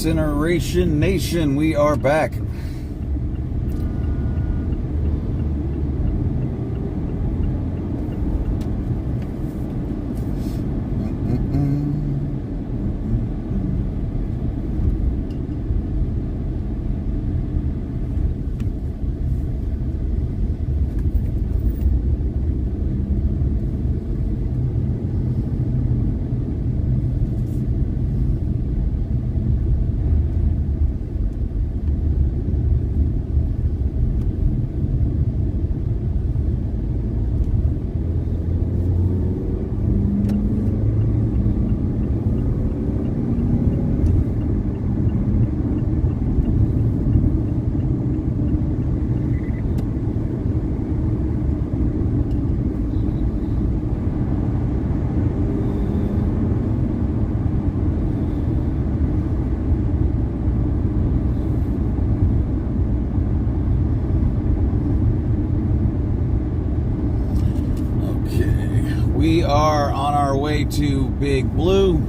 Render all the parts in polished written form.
Incineration Nation, we are back. We are on our way to Big Blue.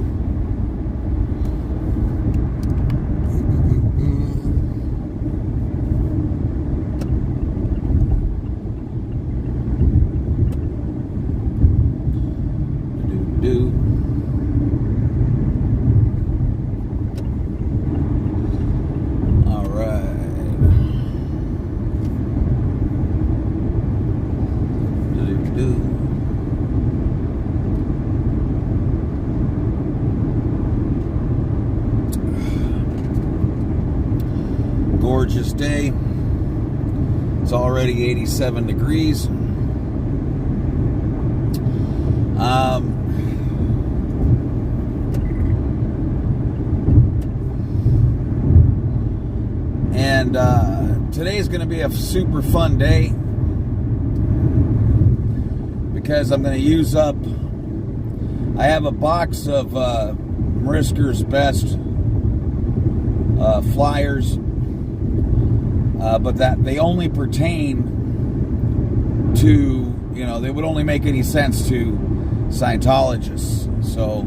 All right. Gorgeous day. It's already 87 degrees. Today's going to be a super fun day because I'm going to use up. I have a box of Marisker's Best flyers. But that they only pertain to, they would only make any sense to Scientologists. So,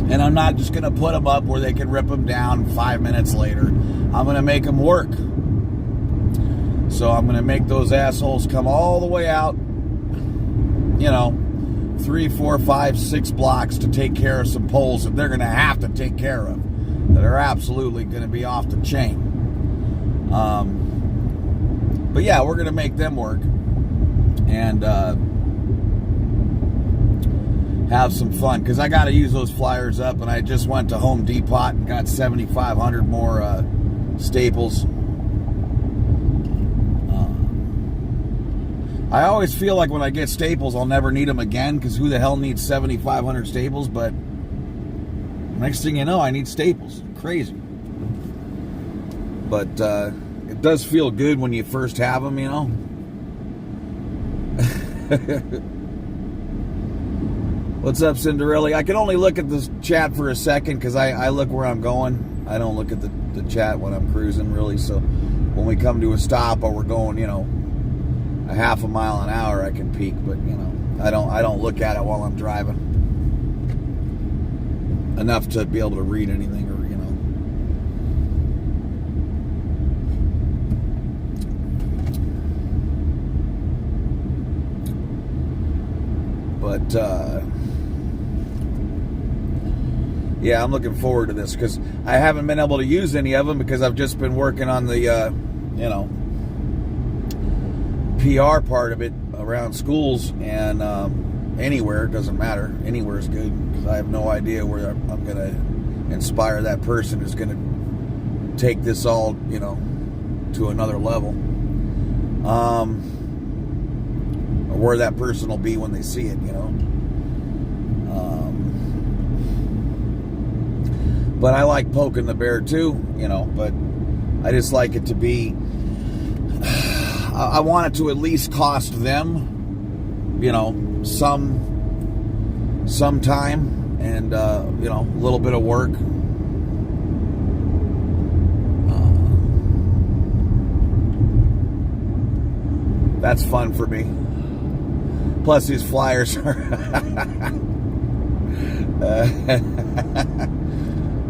and I'm not just going to put them up where they can rip them down 5 minutes later. I'm going to make them work. So I'm going to make those assholes come all the way out, 3, 4, 5, 6 blocks to take care of some poles that they're going to have to take care of, that are absolutely going to be off the chain. But yeah, we're going to make them work and have some fun, because I got to use those flyers up, and I just went to Home Depot and got 7,500 more staples. I always feel like when I get staples, I'll never need them again, because who the hell needs 7,500 staples? But next thing you know, I need staples. Crazy. But it does feel good when you first have them, What's up, Cinderella? I can only look at this chat for a second because I look where I'm going. I don't look at the chat when I'm cruising, really. So when we come to a stop or we're going, a half a mile an hour, I can peek. But, I don't look at it while I'm driving enough to be able to read anything, or but yeah, I'm looking forward to this because I haven't been able to use any of them because I've just been working on the PR part of it around schools and anywhere. It doesn't matter. Anywhere is good because I have no idea where I'm going to inspire that person who's going to take this all, to another level. Or where that person will be when they see it, But I like poking the bear too, but I just like it to be, I want it to at least cost them, some time and, a little bit of work. That's fun for me. Plus these flyers are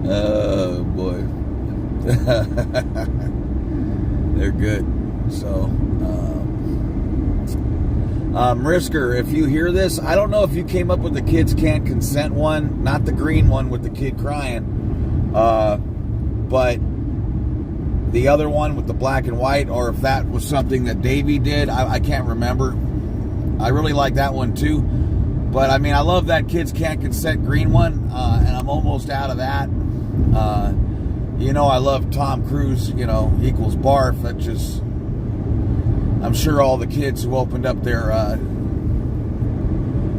Oh boy. They're good. So Risker, if you hear this, I don't know if you came up with the kids can't consent one, not the green one with the kid crying, but the other one with the black and white, or if that was something that Davey did. I can't remember. I really like that one too. But I mean, I love that kids can't consent green one, and I'm almost out of that. I love Tom Cruise, equals barf. That just, I'm sure all the kids who opened up their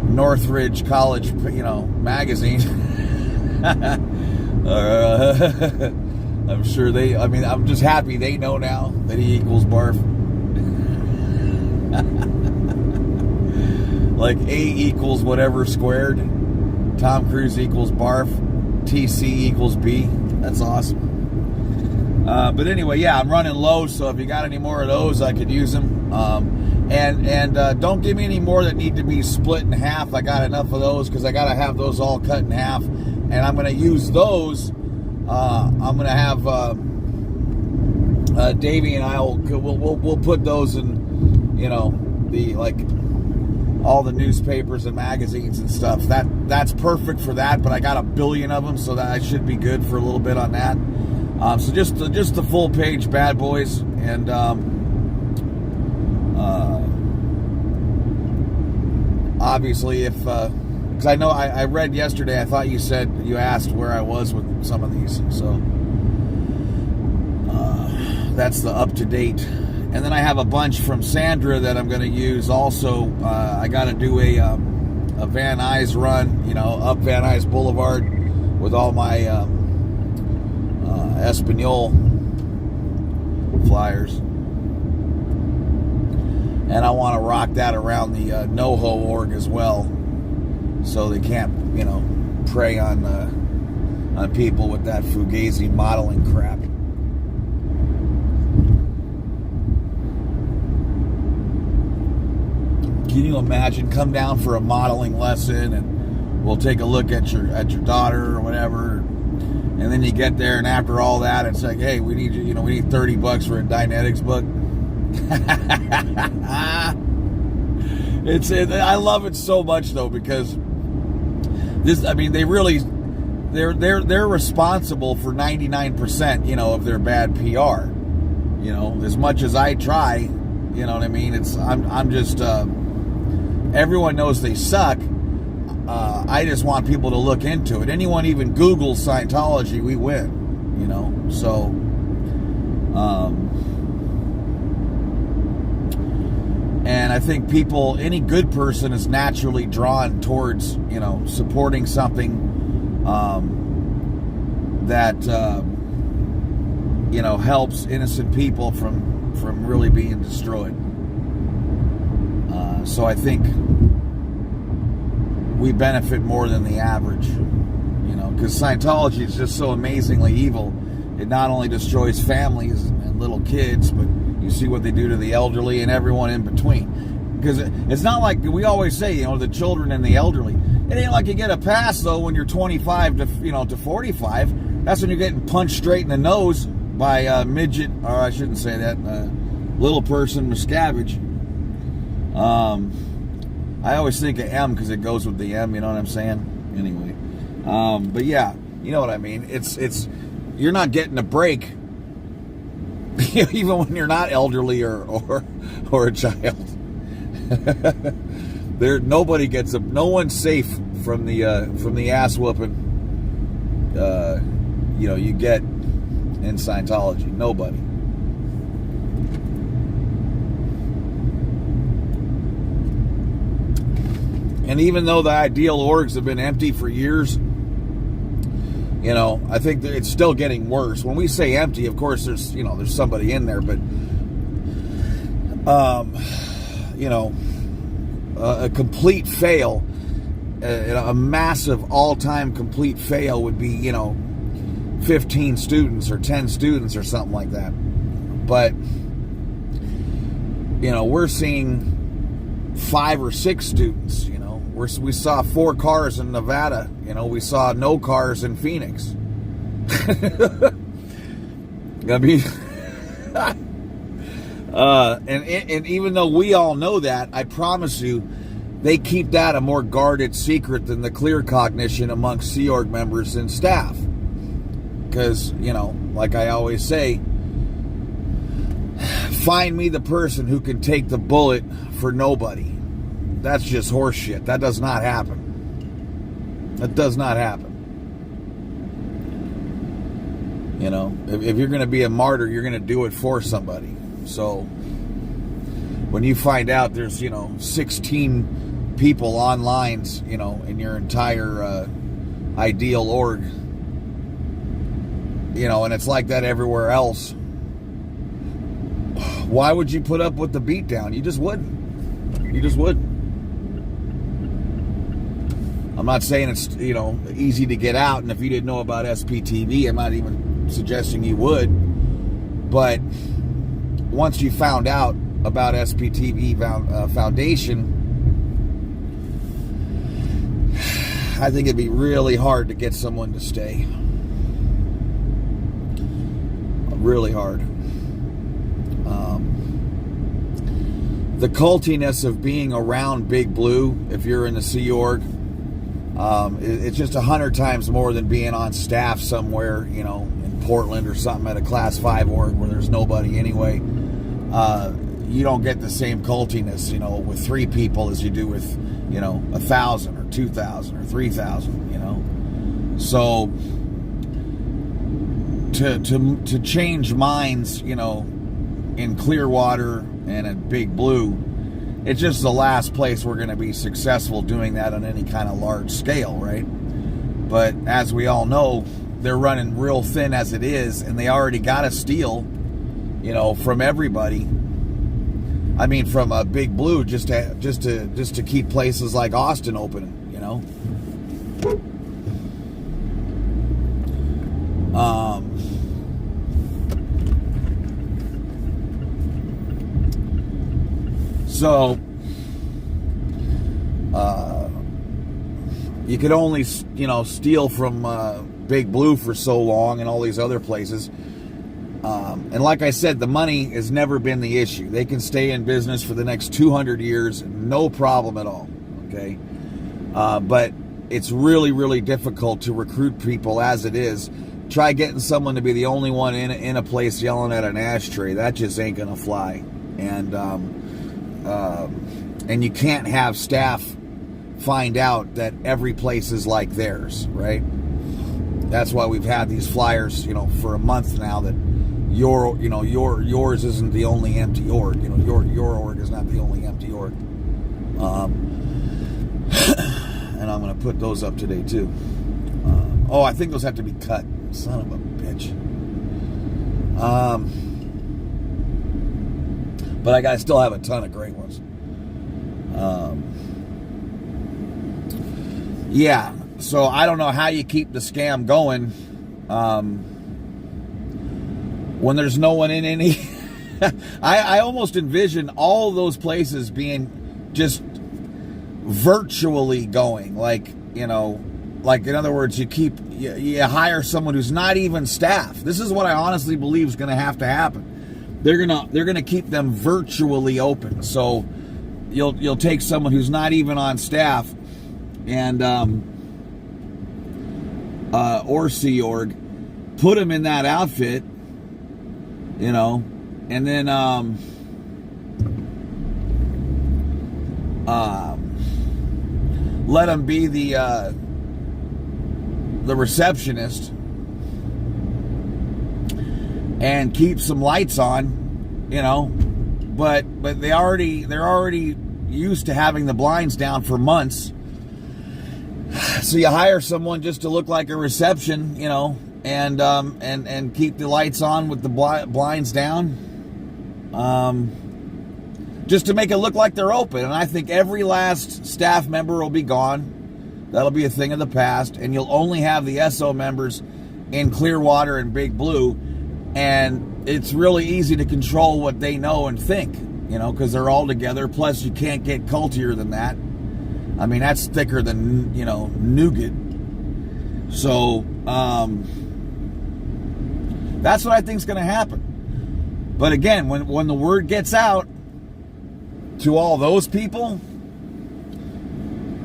Northridge College, magazine, I'm sure I'm just happy they know now that he equals barf. Like A equals whatever squared, Tom Cruise equals barf, TC equals B. That's awesome. But anyway, yeah, I'm running low, so if you got any more of those, I could use them. And don't give me any more that need to be split in half. I got enough of those because I got to have those all cut in half. And I'm going to use those. I'm going to have Davey and I we'll put those in, all the newspapers and magazines and stuff. That's perfect for that. But I got 1 billion of them, so that I should be good for a little bit on that. So just the full page bad boys, and obviously if because I know I read yesterday, I thought you asked where I was with some of these, so that's the up to date. And then I have a bunch from Sandra that I'm going to use also. I got to do a Van Nuys run, up Van Nuys Boulevard with all my Espanol flyers, and I want to rock that around the NoHo org as well, so they can't prey on people with that Fugazi modeling crap. Can you imagine? Come down for a modeling lesson, and we'll take a look at your daughter or whatever. And then you get there, and after all that, it's like, hey, we need we need $30 for a Dynetics book. I love it so much though, because they're responsible for 99%, of their bad PR. As much as I try, you know what I mean. I'm just everyone knows they suck. I just want people to look into it. Anyone even Googles Scientology, we win, so and I think any good person is naturally drawn towards, supporting something that helps innocent people from really being destroyed. So I think we benefit more than the average, because Scientology is just so amazingly evil. It not only destroys families and little kids, but you see what they do to the elderly and everyone in between. Because it's not like we always say, the children and the elderly. It ain't like you get a pass though when you're 25 to 45. That's when you're getting punched straight in the nose by a midget, or I shouldn't say that, little person, Miscavige. I always think of M because it goes with the M, you know what I'm saying? Anyway. But yeah, you know what I mean? It's you're not getting a break even when you're not elderly or a child. No one's safe from the ass whooping you get in Scientology. Nobody. And even though the ideal orgs have been empty for years, I think that it's still getting worse. When we say empty, of course, there's somebody in there, but a complete fail, a massive all-time complete fail would be 15 students or 10 students or something like that. But we're seeing 5 or 6 students. We saw 4 cars in Nevada, You know, we saw no cars in Phoenix. I mean, and even though we all know that, I promise you, they keep that a more guarded secret than the clear cognition amongst Sea Org members and staff. Because, you know, like I always say, find me the person who can take the bullet for nobody. That's just horse shit. That does not happen. That does not happen. You know, if you're going to be a martyr, you're going to do it for somebody. So when you find out there's, you know, 16 people on lines, you know, in your entire ideal org, you know, and it's like that everywhere else, why would you put up with the beatdown? You just wouldn't. You just wouldn't. I'm not saying it's, you know, easy to get out, and if you didn't know about SPTV, I'm not even suggesting you would, but once you found out about SPTV Foundation, I think it'd be really hard to get someone to stay. Really hard. The cultiness of being around Big Blue, if you're in the Sea Org, it's just 100 times more than being on staff somewhere, you know, in Portland or something at a Class 5 org where there's nobody anyway. You don't get the same cultiness, you know, with 3 people as you do with, you know, 1,000 or 2,000 or 3,000, you know. So to change minds, you know, in Clearwater and at Big Blue, it's just the last place we're going to be successful doing that on any kind of large scale, right? But as we all know, they're running real thin as it is, and they already got to steal, you know, from everybody. I mean, from a Big Blue just to keep places like Austin open, you know. So, you could only, you know, steal from Big Blue for so long and all these other places. And like I said, the money has never been the issue. They can stay in business for the next 200 years, no problem at all, okay? But it's really, really difficult to recruit people as it is. Try getting someone to be the only one in a place yelling at an ashtray. That just ain't gonna fly. And you can't have staff find out that every place is like theirs, right? That's why we've had these flyers, you know, for a month now that yours isn't the only empty org. You know, your org is not the only empty org. And I'm going to put those up today too. I think those have to be cut. Son of a bitch. But I still have a ton of great ones. Yeah, so I don't know how you keep the scam going when there's no one in any. I almost envision all those places being just virtually going, like, you know, like in other words, you hire someone who's not even staff. This is what I honestly believe is going to happen. They're gonna keep them virtually open. So you'll take someone who's not even on staff and or Sea Org, put them in that outfit, you know, and then let them be the receptionist and keep some lights on, you know, but they're already used to having the blinds down for months. So you hire someone just to look like a reception, you know, and keep the lights on with the blinds down, just to make it look like they're open. And I think every last staff member will be gone. That'll be a thing of the past, and you'll only have the SO members in Clearwater and Big Blue, and it's really easy to control what they know and think, you know, because they're all together. Plus, you can't get cultier than that. I mean, that's thicker than, you know, nougat, So, that's what I think is going to happen. But again, when the word gets out to all those people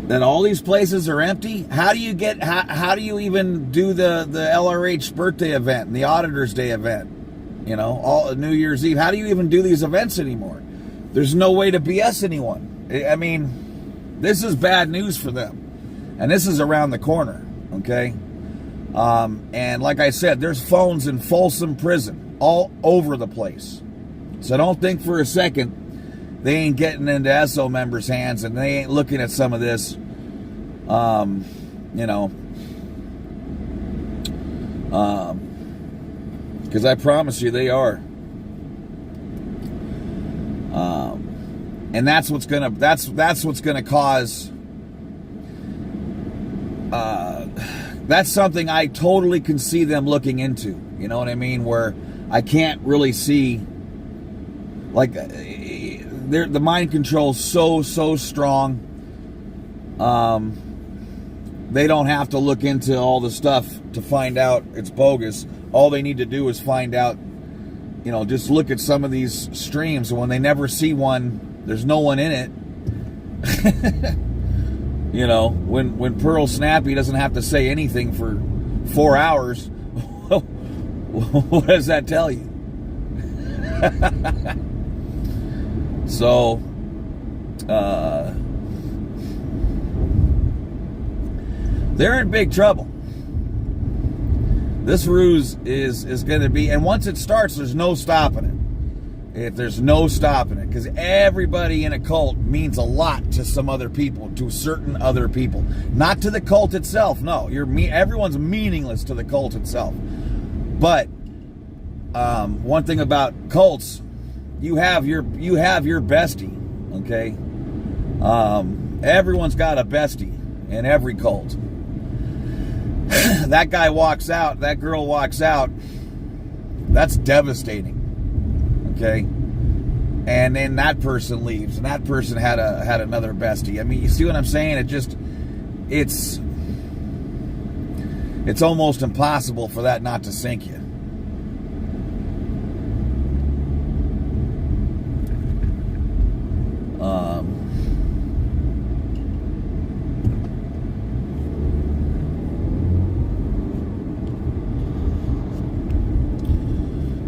that all these places are empty, how do you even do the LRH birthday event and the Auditor's Day event? You know, all New Year's Eve. How do you even do these events anymore? There's no way to BS anyone. I mean, this is bad news for them. And this is around the corner, okay? And like I said, there's phones in Folsom Prison all over the place. So don't think for a second they ain't getting into ESO members' hands and they ain't looking at some of this, you know, because I promise you they are. And that's what's gonna cause. That's something I totally can see them looking into. You know what I mean? Where I can't really see, like, the mind control's so strong. They don't have to look into all the stuff to find out it's bogus. All they need to do is find out, you know, just look at some of these streams, and when they never see one, there's no one in it. You know, when Pearl Snappy doesn't have to say anything for 4 hours, what does that tell you? So, they're in big trouble. This ruse is going to be, and once it starts, there's no stopping it. There's no stopping it, because everybody in a cult means a lot to some other people, to certain other people, not to the cult itself. No, everyone's meaningless to the cult itself. But one thing about cults, you have your bestie, okay? Everyone's got a bestie in every cult. That guy walks out, that girl walks out, that's devastating. Okay, and then that person leaves, and that person had another bestie. I mean, you see what I'm saying? It's almost impossible for that not to sink you.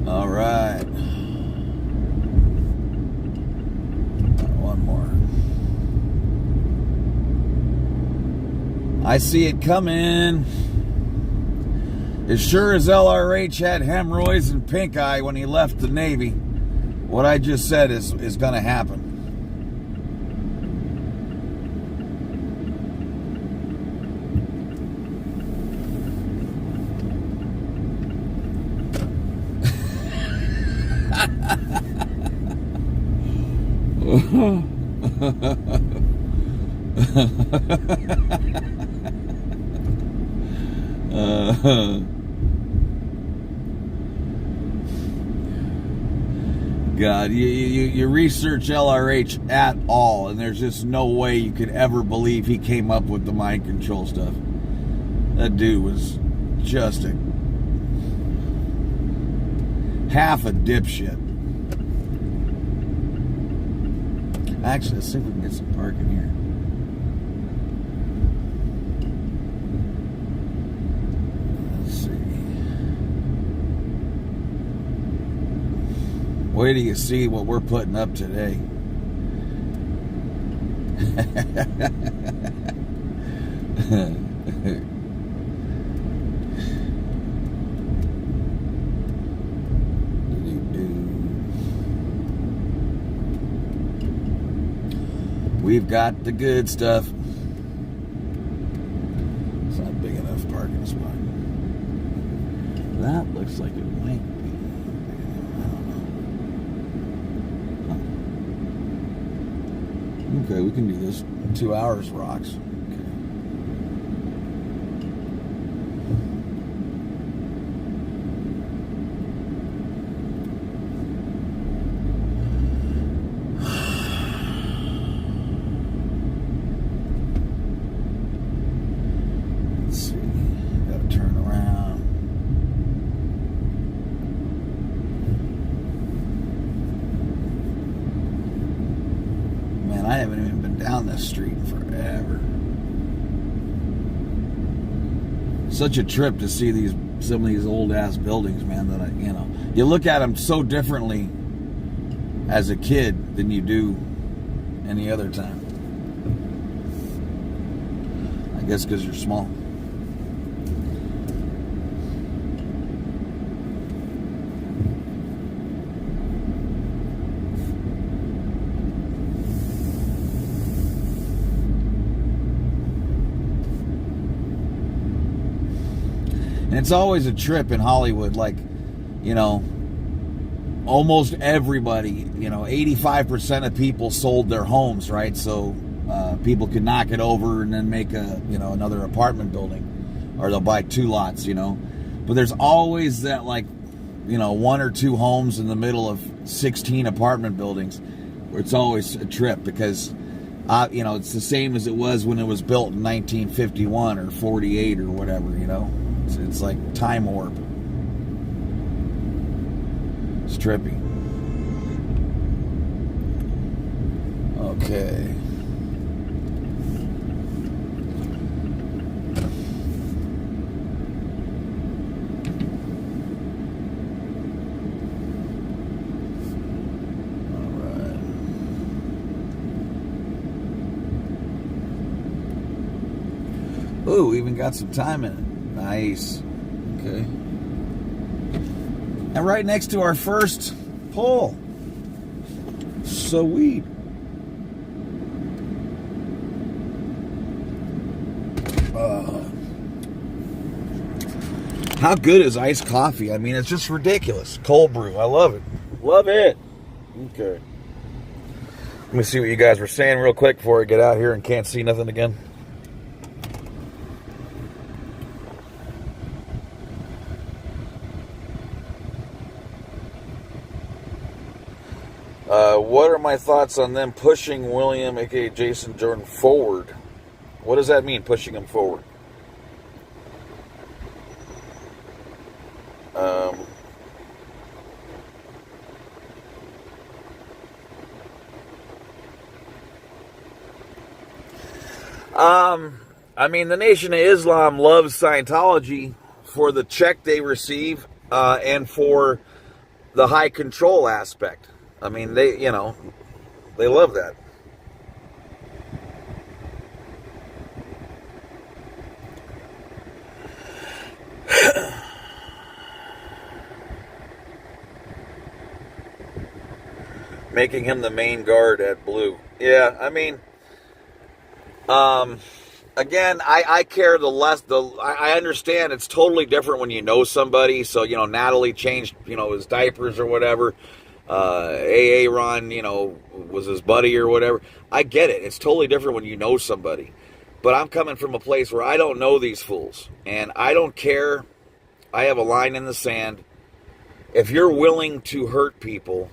All right. I see it coming. As sure as LRH had hemorrhoids and pink eye when he left the Navy, what I just said is going to happen. God, you research LRH at all, and there's just no way you could ever believe he came up with the mind control stuff. That dude was just half a dipshit. Actually, let's see if we can get some parking here. Wait till you see what we're putting up today. We've got the good stuff. It's not a big enough parking spot. That looks like it might be. Okay, we can do this. 2 hours rocks. Let's see. this street forever. Such a trip to see some of these old ass buildings, man. That you look at them so differently as a kid than you do any other time. I guess because you're small. And it's always a trip in Hollywood, like, almost everybody, 85% of people sold their homes, right? So people could knock it over and then make another apartment building, or they'll buy 2 lots, But there's always that, like, 1 or 2 homes in the middle of 16 apartment buildings, where it's always a trip because, it's the same as it was when it was built in 1951 or 48 or whatever, It's like time warp. It's trippy. Okay. Ooh, even got some time in it. Nice. Okay. And right next to our first pole. Sweet. How good is iced coffee? I mean, it's just ridiculous. Cold brew. I love it. Love it. Okay. Let me see what you guys were saying real quick before I get out here and can't see nothing again. What are my thoughts on them pushing William, aka Jason Jordan, forward? What does that mean, pushing him forward? I mean, the Nation of Islam loves Scientology for the check they receive and for the high control aspect. I mean, they love that. Making him the main guard at Blue. Yeah, I mean, again, I care I understand it's totally different when you know somebody. So, Natalie changed, his diapers or whatever. Aaron, was his buddy or whatever. I get it. It's totally different when you know somebody. But I'm coming from a place where I don't know these fools. And I don't care. I have a line in the sand. If you're willing to hurt people,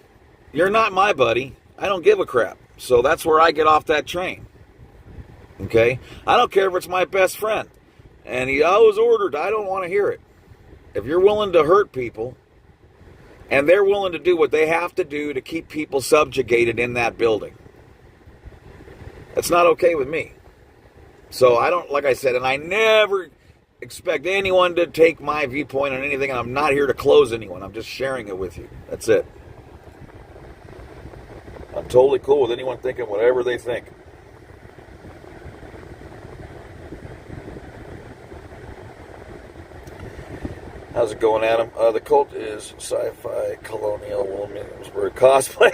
you're not my buddy. I don't give a crap. So that's where I get off that train. Okay? I don't care if it's my best friend. And I was ordered. I don't want to hear it. If you're willing to hurt people, and they're willing to do what they have to do to keep people subjugated in that building, that's not okay with me. So I don't, like I said, and I never expect anyone to take my viewpoint on anything, and I'm not here to close anyone. I'm just sharing it with you. That's it. I'm totally cool with anyone thinking whatever they think. How's it going, Adam? The cult is sci-fi colonial Williamsburg cosplay.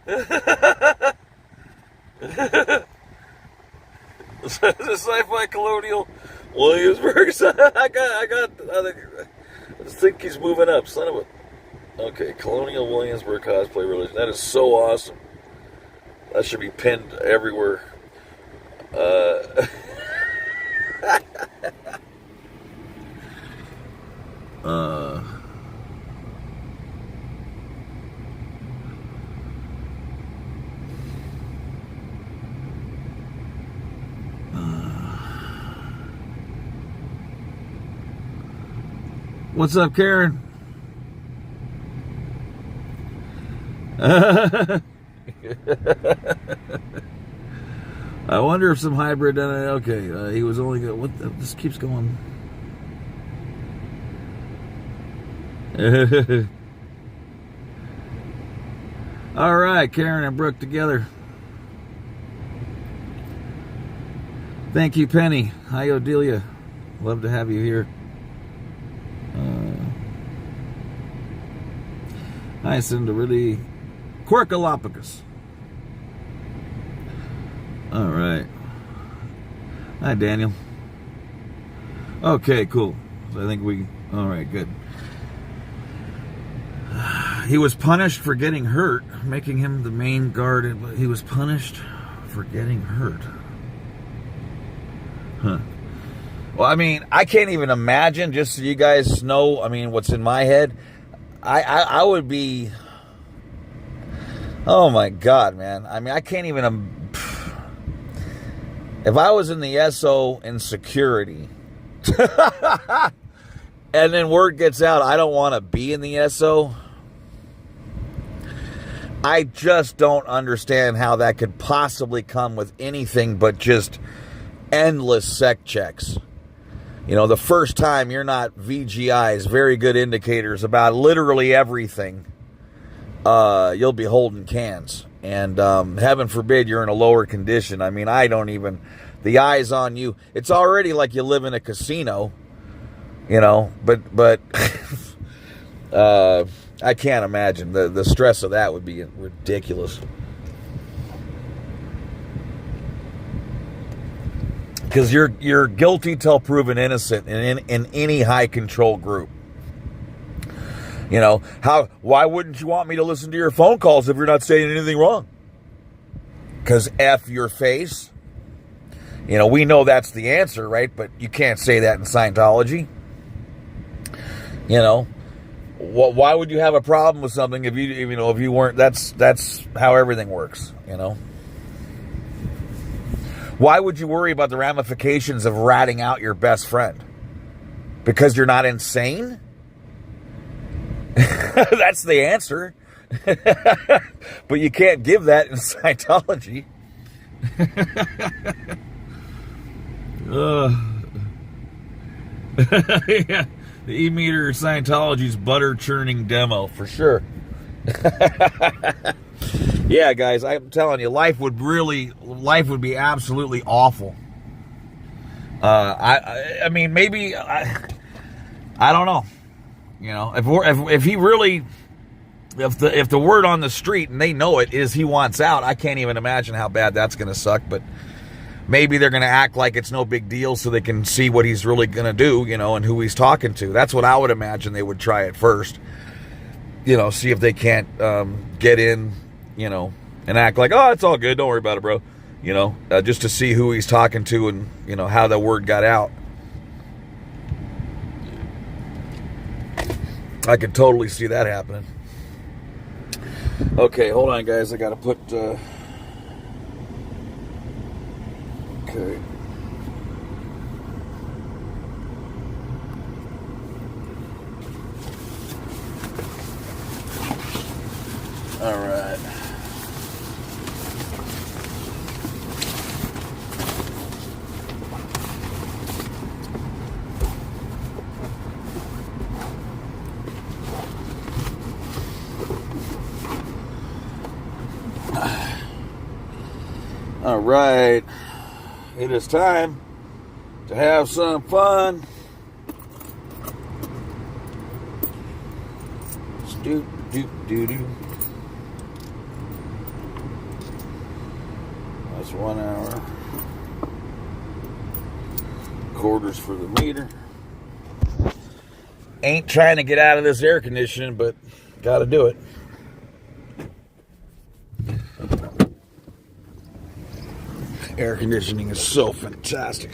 The sci-fi colonial Williamsburg. I think he's moving up. Son of a. Okay, colonial Williamsburg cosplay religion. That is so awesome. That should be pinned everywhere. What's up, Karen? I wonder if some hybrid. Okay, he was only good. This keeps going. All right, Karen and Brooke together. Thank you, Penny. Hi, Odelia. Love to have you here. Hi, Cinderella. Quirkalopicus. All right. Hi, Daniel. Okay, cool. So I think all right, good. He was punished for getting hurt, making him the main guard. He was punished for getting hurt. Huh. Well, I mean, I can't even imagine, just so you guys know, I mean, what's in my head. I would be, oh my God, man. I mean, I can't even, if I was in the SO in security, and then word gets out, I don't want to be in the SO. I just don't understand how that could possibly come with anything but just endless sec checks. You know, the first time you're not VGIs, very good indicators about literally everything. You'll be holding cans. And heaven forbid you're in a lower condition. I mean, the eyes on you. It's already like you live in a casino, you know, but I can't imagine. The stress of that would be ridiculous. Because you're guilty till proven innocent in any high control group. You know, why wouldn't you want me to listen to your phone calls if you're not saying anything wrong? Because F your face. You know, we know that's the answer, right? But you can't say that in Scientology. You know, why would you have a problem with something if you weren't? That's how everything works. You know. Why would you worry about the ramifications of ratting out your best friend? Because you're not insane? That's the answer. But you can't give that in Scientology. Yeah, the E-meter Scientology's butter churning demo for sure. Yeah, guys, I'm telling you, life would be absolutely awful. I mean, maybe I don't know. You know, if he really, if the word on the street and they know it is he wants out, I can't even imagine how bad that's going to suck. But maybe they're going to act like it's no big deal so they can see what he's really going to do, you know, and who he's talking to. That's what I would imagine they would try at first. You know, see if they can't get in, you know, and act like, oh, it's all good, don't worry about it, bro. You know, just to see who he's talking to and, you know, how the word got out. I could totally see that happening. Okay, hold on, guys. I got to put... Okay. All right. All right. It is time to have some fun. Do. That's 1 hour. Quarters for the meter. Ain't trying to get out of this air conditioning, but gotta do it. Air conditioning is so fantastic.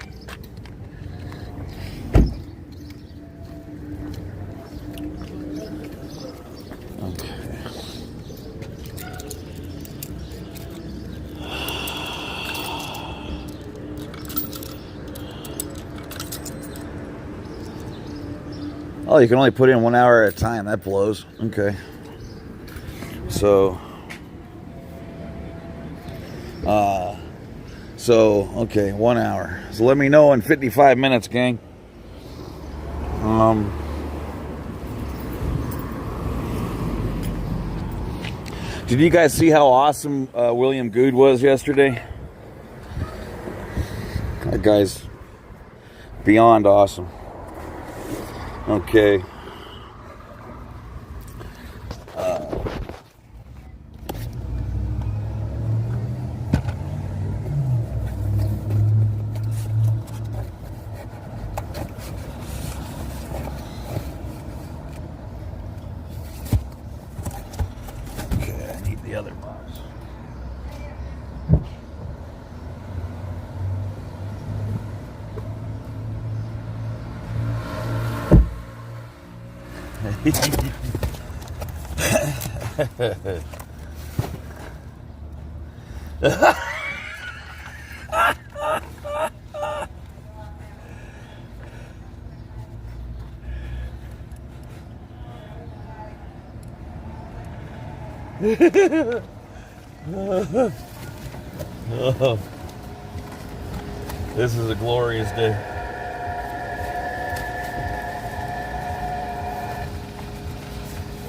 Oh, you can only put in 1 hour at a time. That blows. Okay. So, okay, 1 hour. So let me know in 55 minutes, gang. Did you guys see how awesome William Good was yesterday? That guy's beyond awesome. Okay. Okay, I need the other box. Oh, this is a glorious day.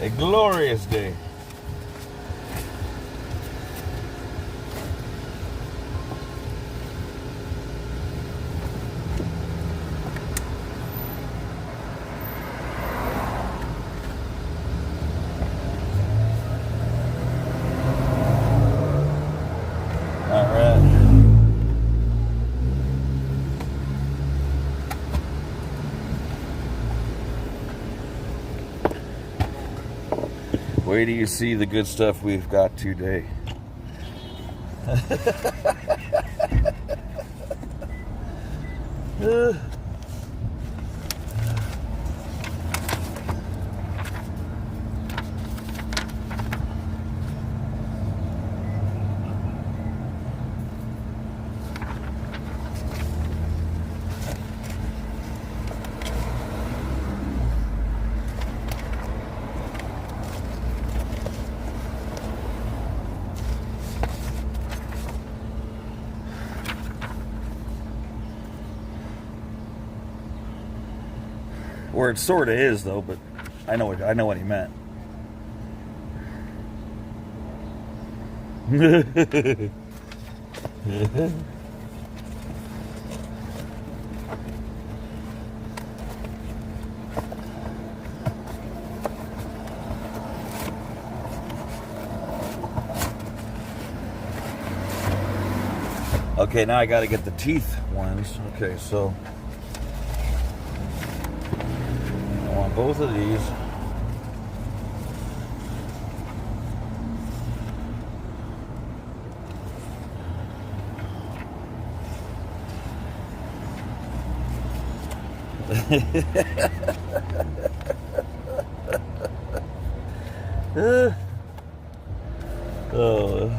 A glorious day. All right. Wait till you see the good stuff we've got today. Or it sort of is, though. But I know what he meant. Okay, now I got to get the teeth ones. Okay, so I want both of these. Oh.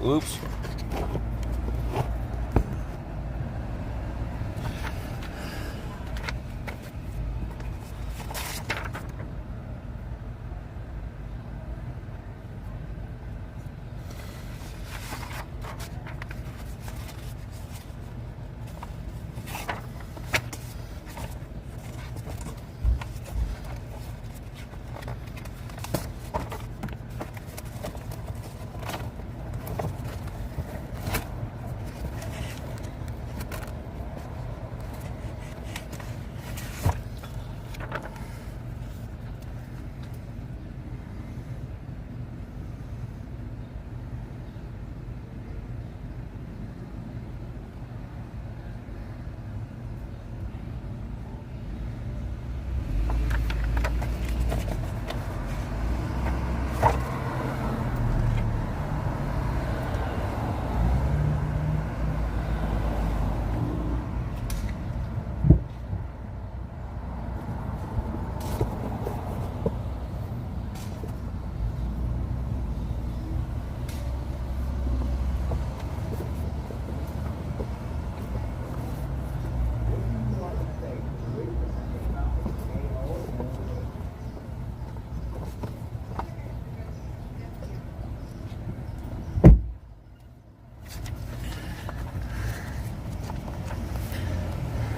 Oops.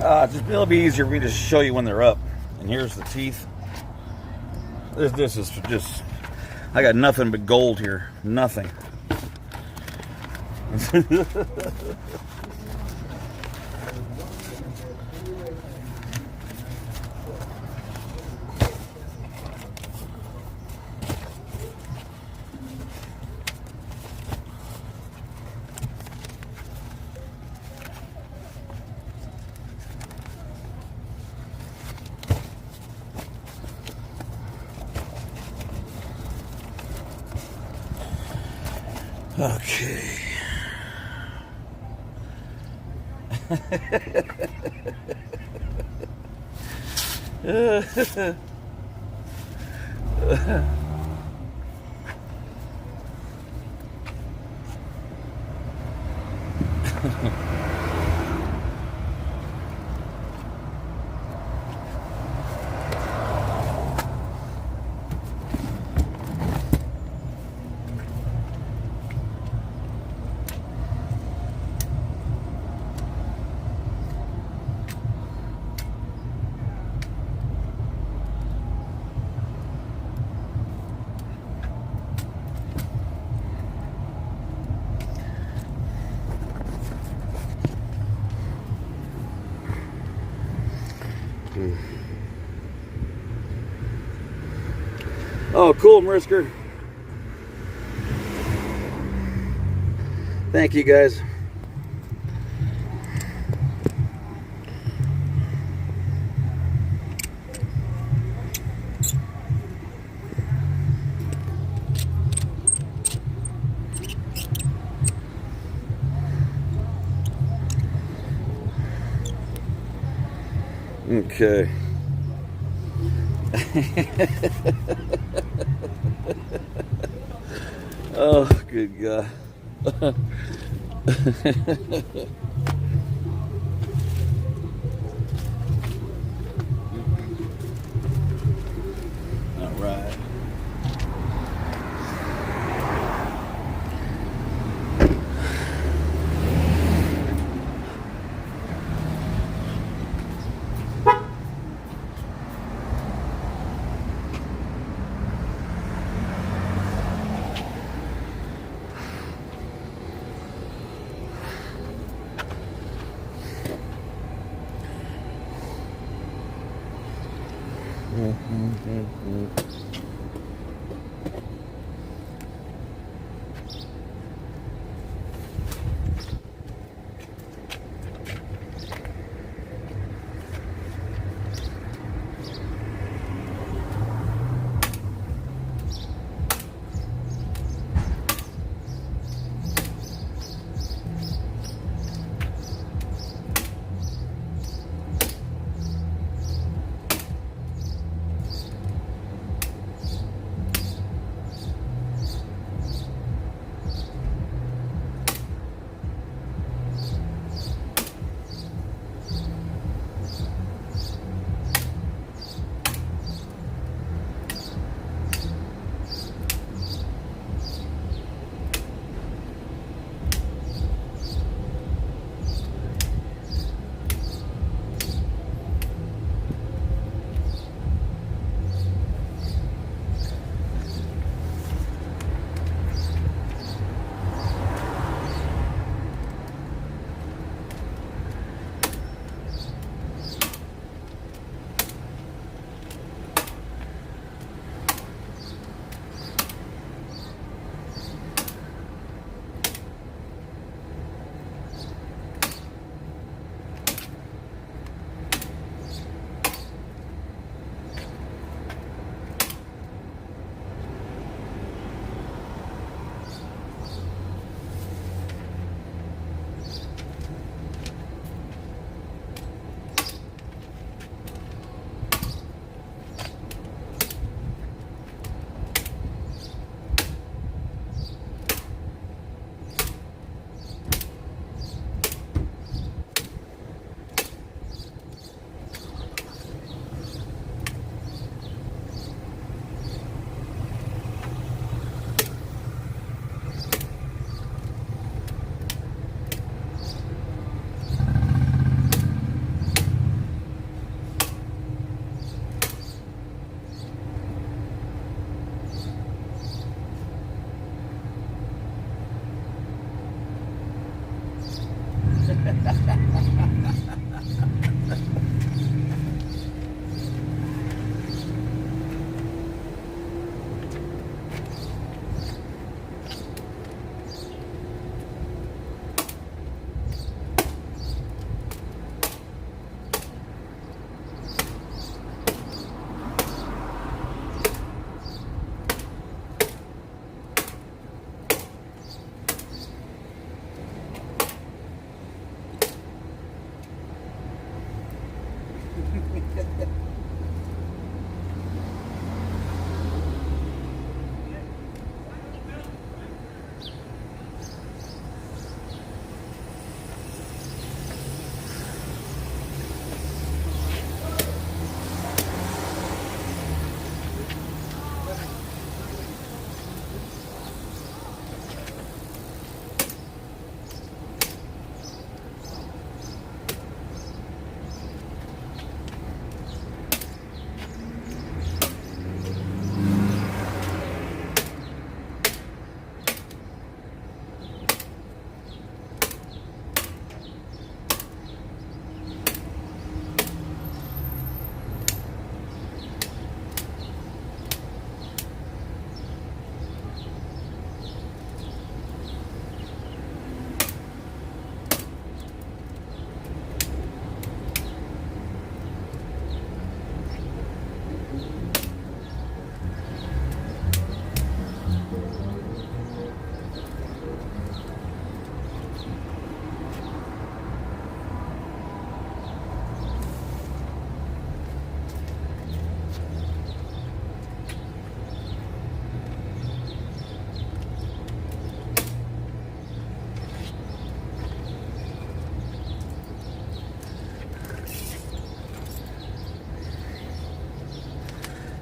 It'll be easier for me to show you when they're up. And here's the teeth. This is just, I got nothing but gold here. Nothing. Okay. Oh, cool, Marisker. Thank you, guys. Okay. Oh, good God. All right.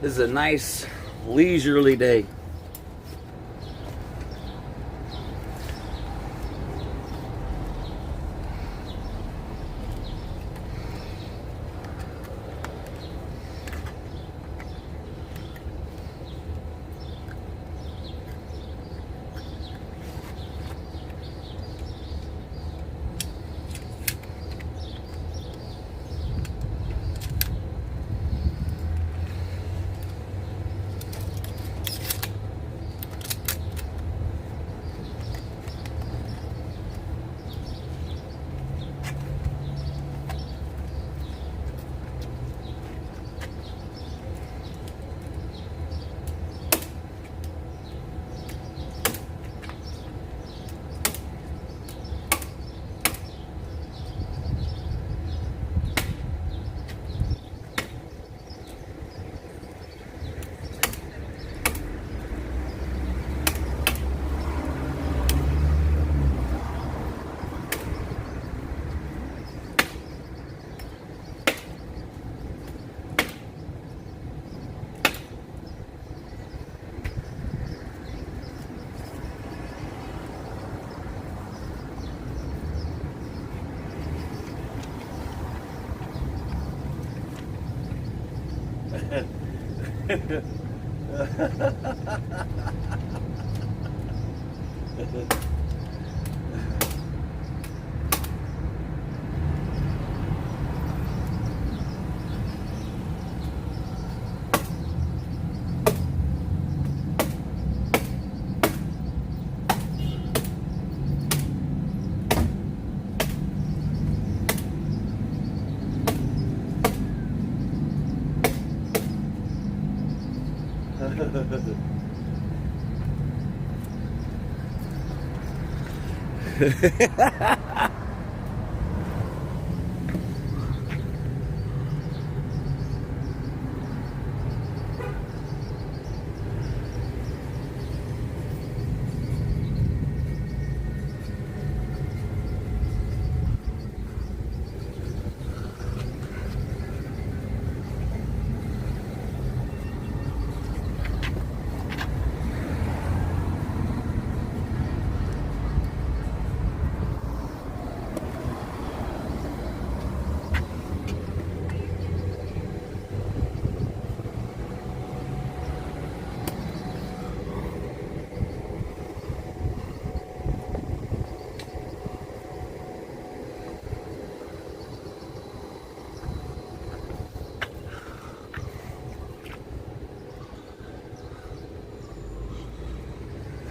This is a nice leisurely day.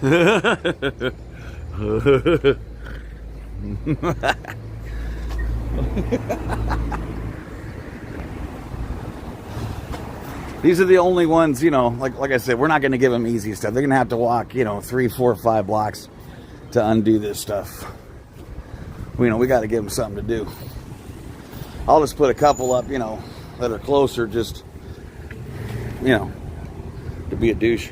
These are the only ones, you know, like I said, we're not going to give them easy stuff. They're going to have to walk, you know, 3, 4, 5 blocks to undo this stuff. You know, we got to give them something to do. I'll just put a couple up, you know, that are closer, just, you know, to be a douche.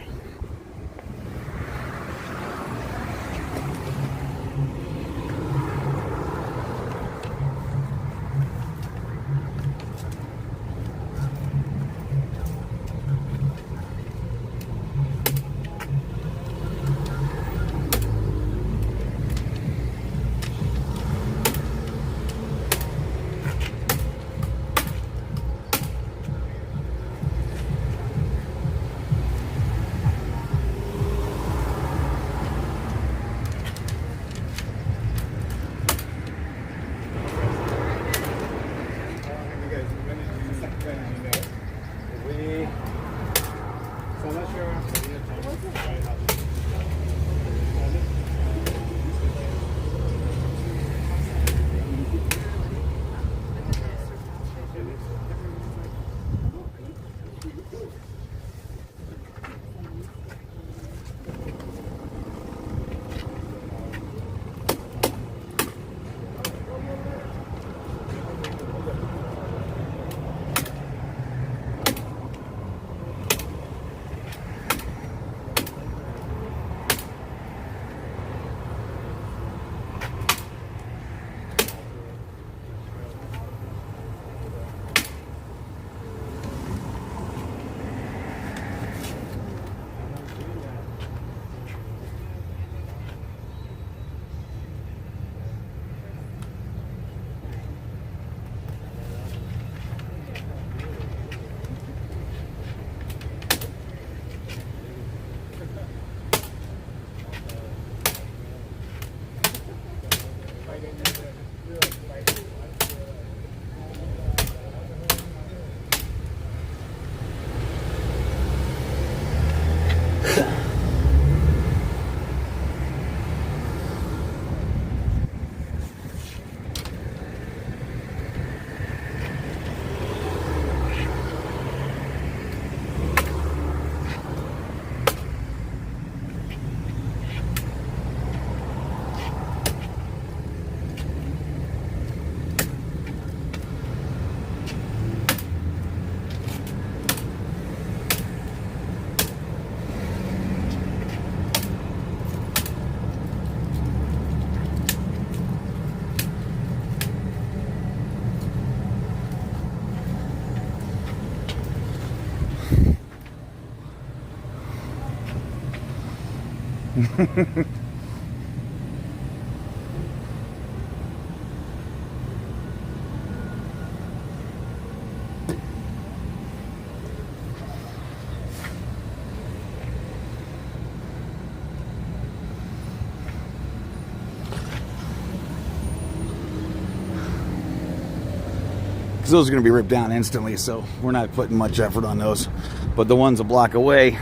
Because those are going to be ripped down instantly, so we're not putting much effort on those. But the ones a block away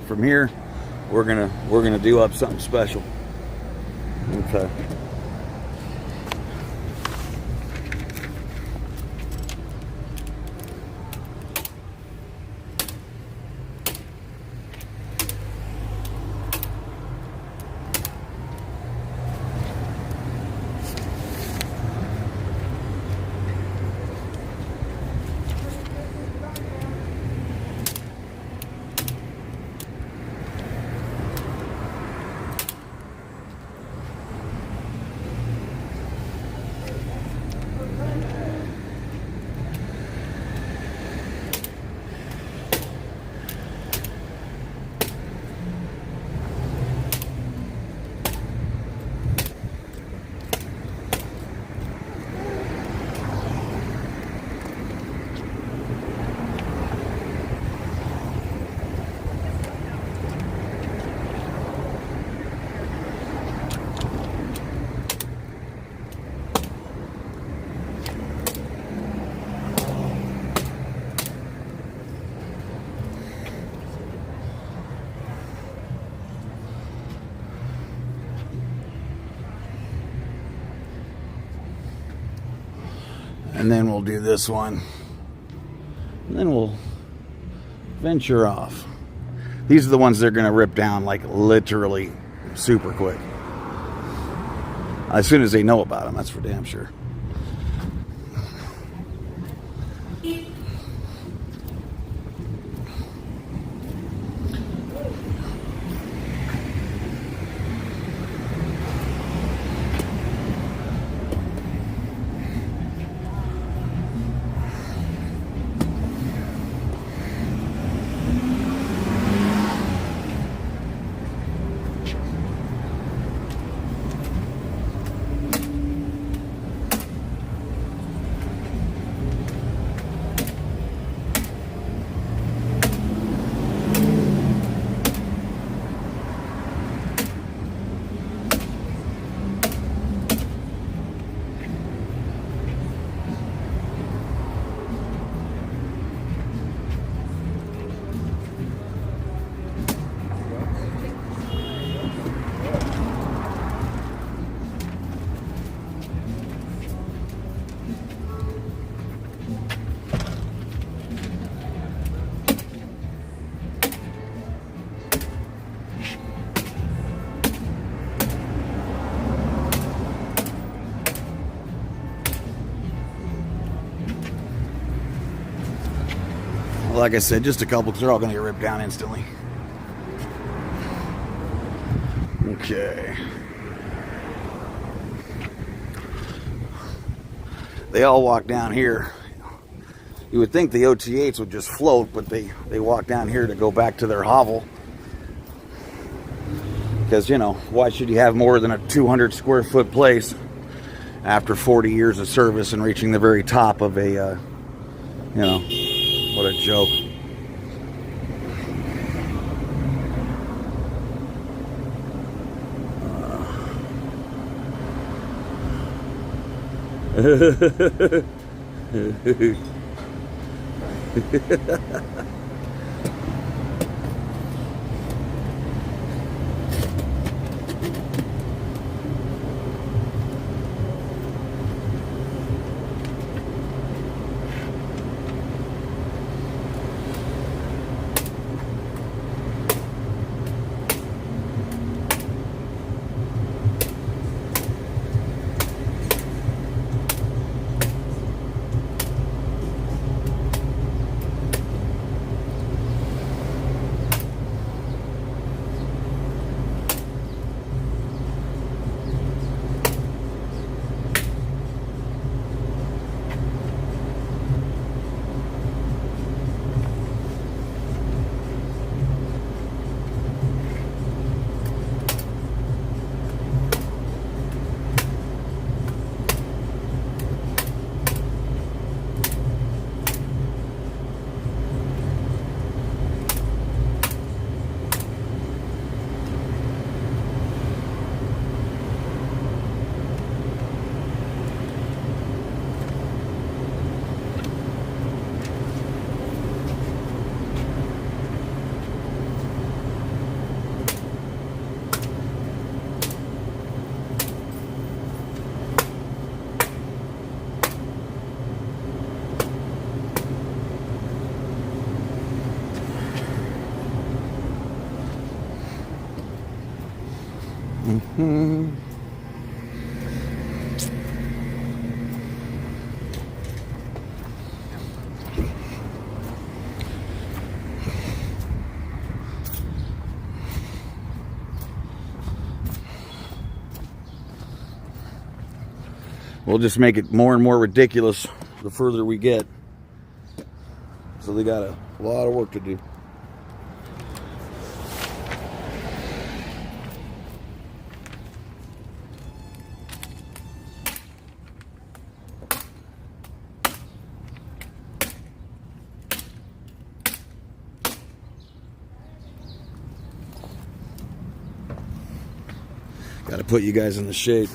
from here, we're gonna do up something special. Okay. And then we'll do this one. And then we'll venture off. These are the ones they're going to rip down like literally super quick. As soon as they know about them, that's for damn sure. Like I said, just a couple, because they're all going to get ripped down instantly. Okay. They all walk down here. You would think the OT8s would just float, but they walk down here to go back to their hovel. Because, you know, why should you have more than a 200 square foot place after 40 years of service and reaching the very top of a, you know, what a joke. We'll just make it more and more ridiculous the further we get. So they got a lot of work to do. Got to put you guys in the shade.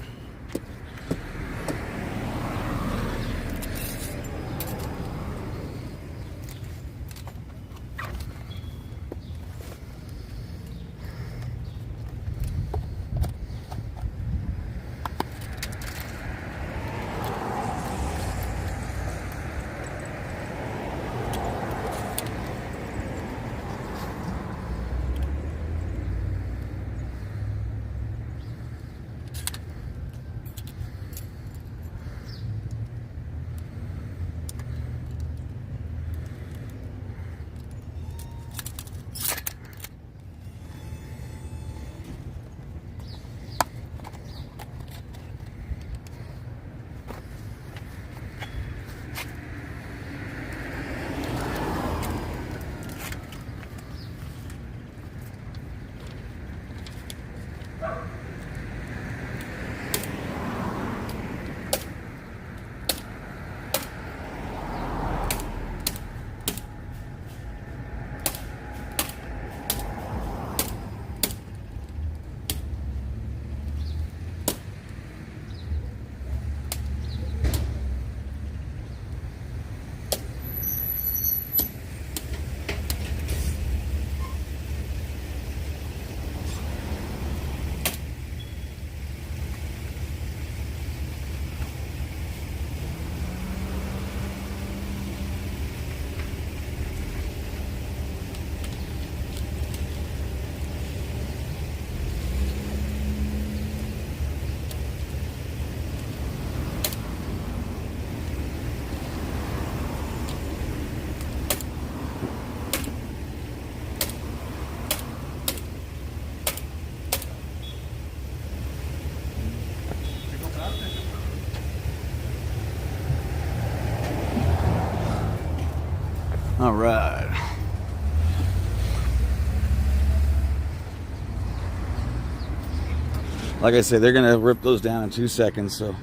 Like I said, they're going to rip those down in 2 seconds, so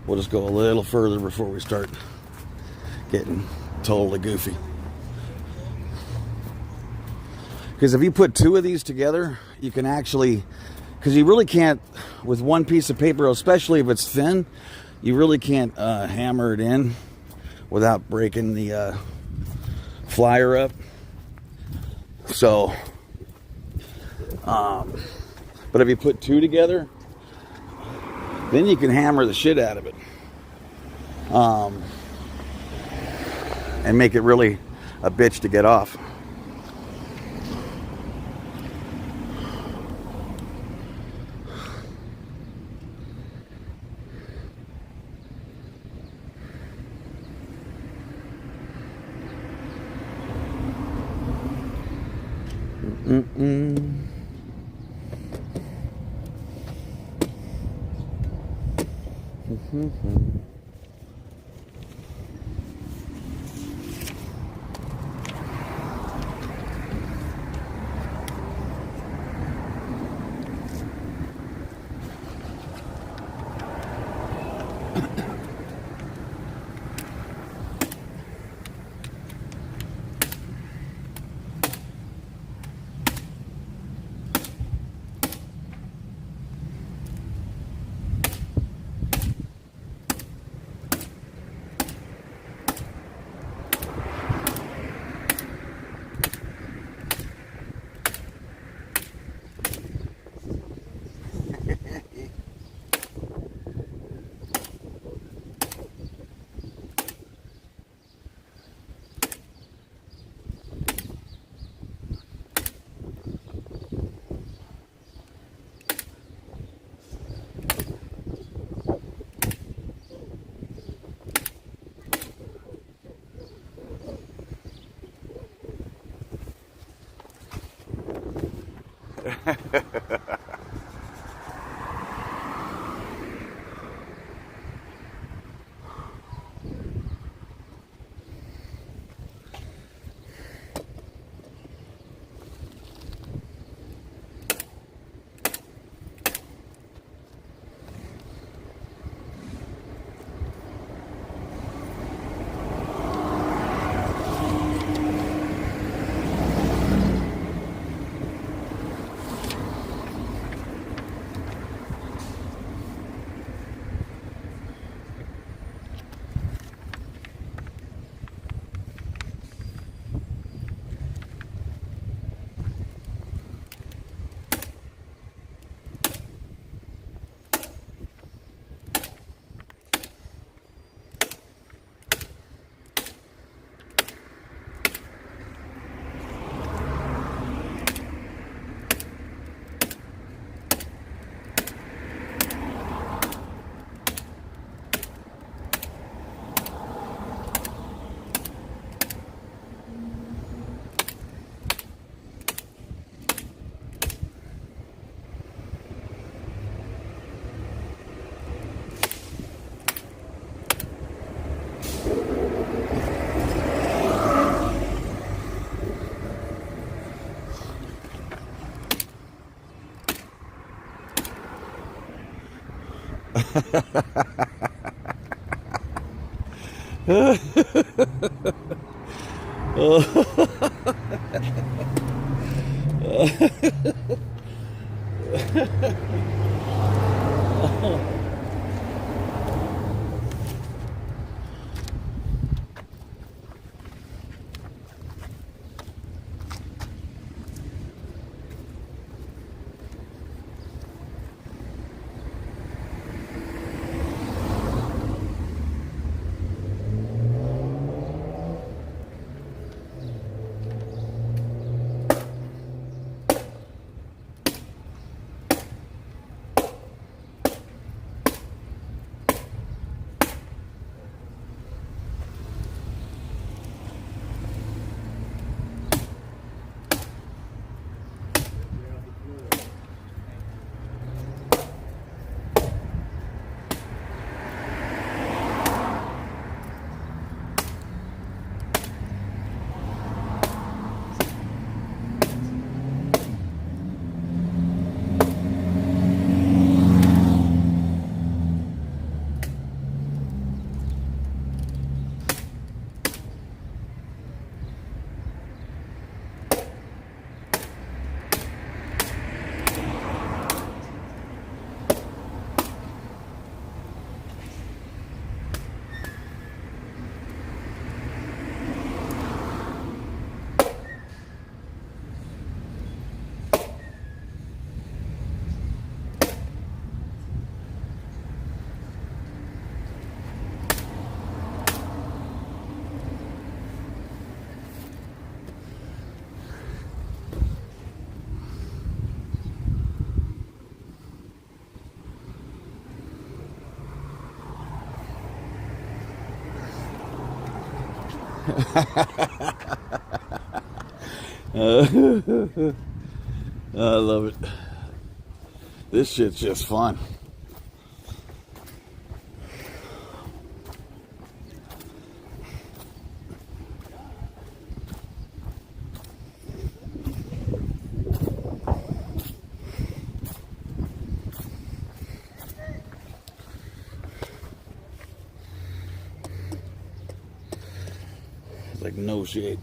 we'll just go a little further before we start getting totally goofy. Because if you put 2 of these together, you can actually, because you really can't, with one piece of paper, especially if it's thin, you really can't hammer it in without breaking the flyer up. So, but if you put 2 together, then you can hammer the shit out of it. And make it really a bitch to get off. I love it. This shit's just fun. It's like no shade.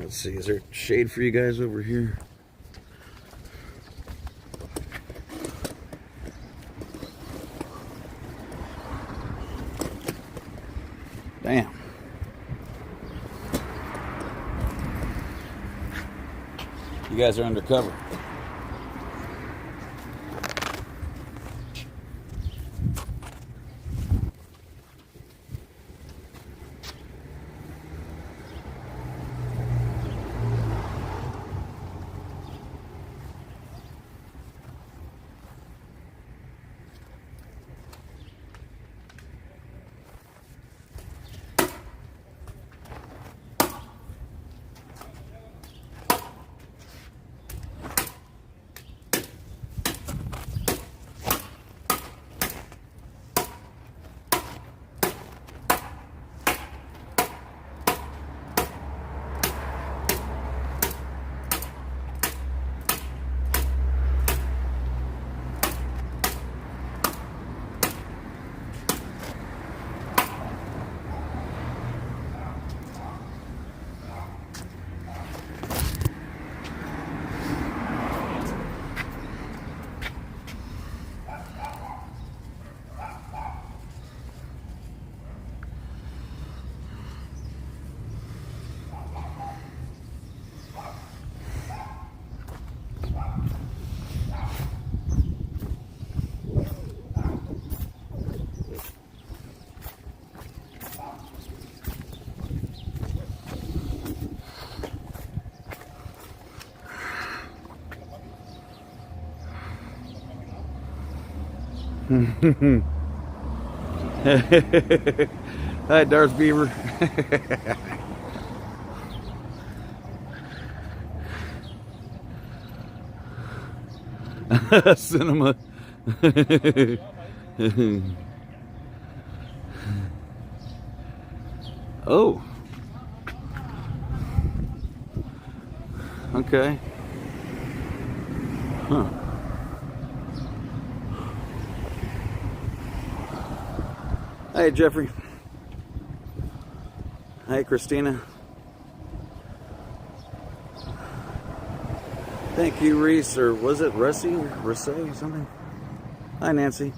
Let's see, is there shade for you guys over here? Damn. You guys are undercover. Hi, Darth Beaver. Cinema. Oh. Okay. Huh. Hey, Jeffrey. Hey, Christina. Thank you, Reese, or was it Russie? Russe, something? Hi, Nancy.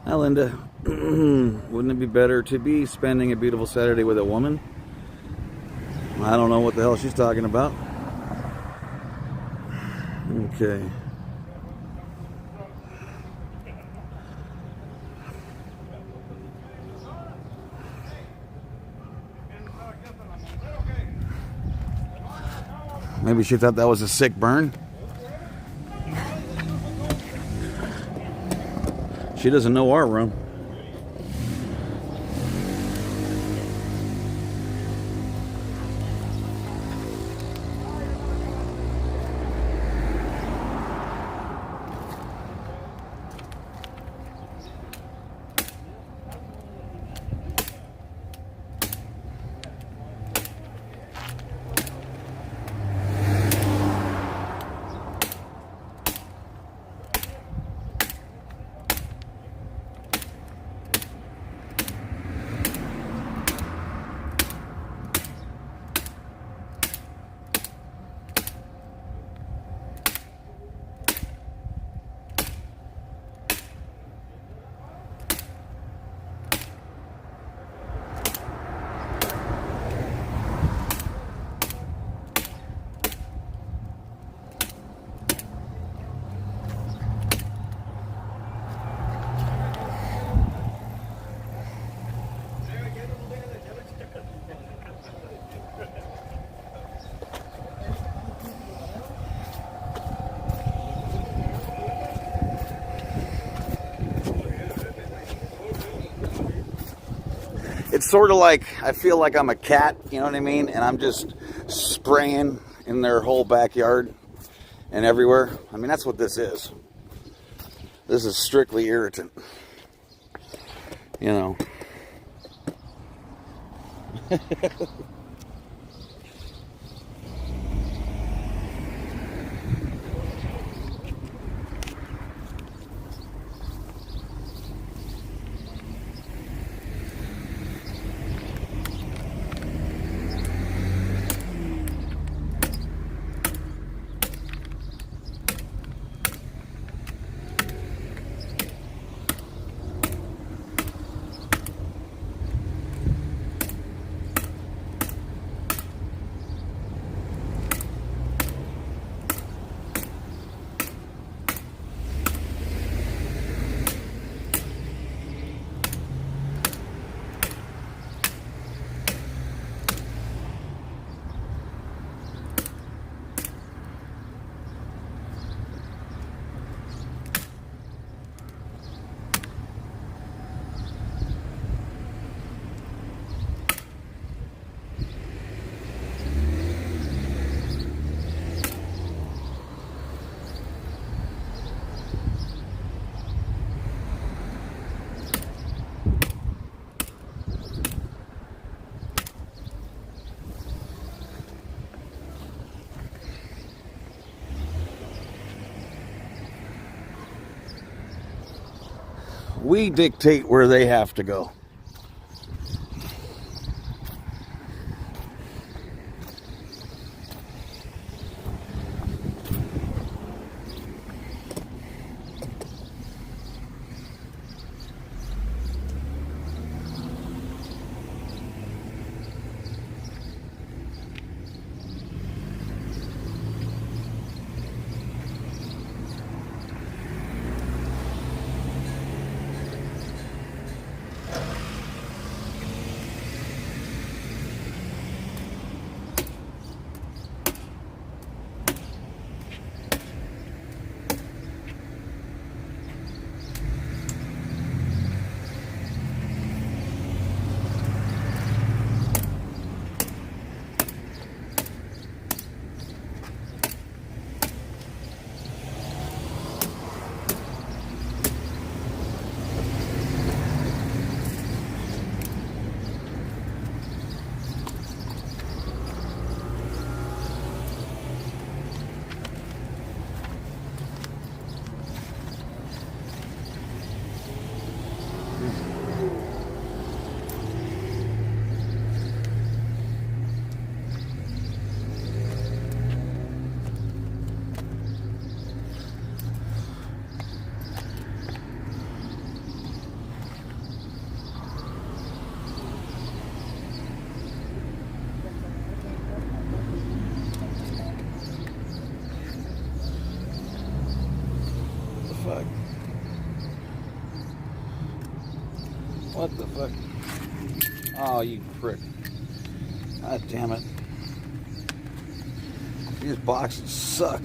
Hi, Linda. Wouldn't it be better to be spending a beautiful Saturday with a woman? I don't know what the hell she's talking about. Okay. Maybe she thought that was a sick burn. She doesn't know our room. It's sort of like, I feel like I'm a cat, you know what I mean? And I'm just spraying in their whole backyard and everywhere. I mean, that's what this is. This is strictly irritant. You know. We dictate where they have to go. fuck? What the fuck? Oh, you prick. God damn it. These boxes suck.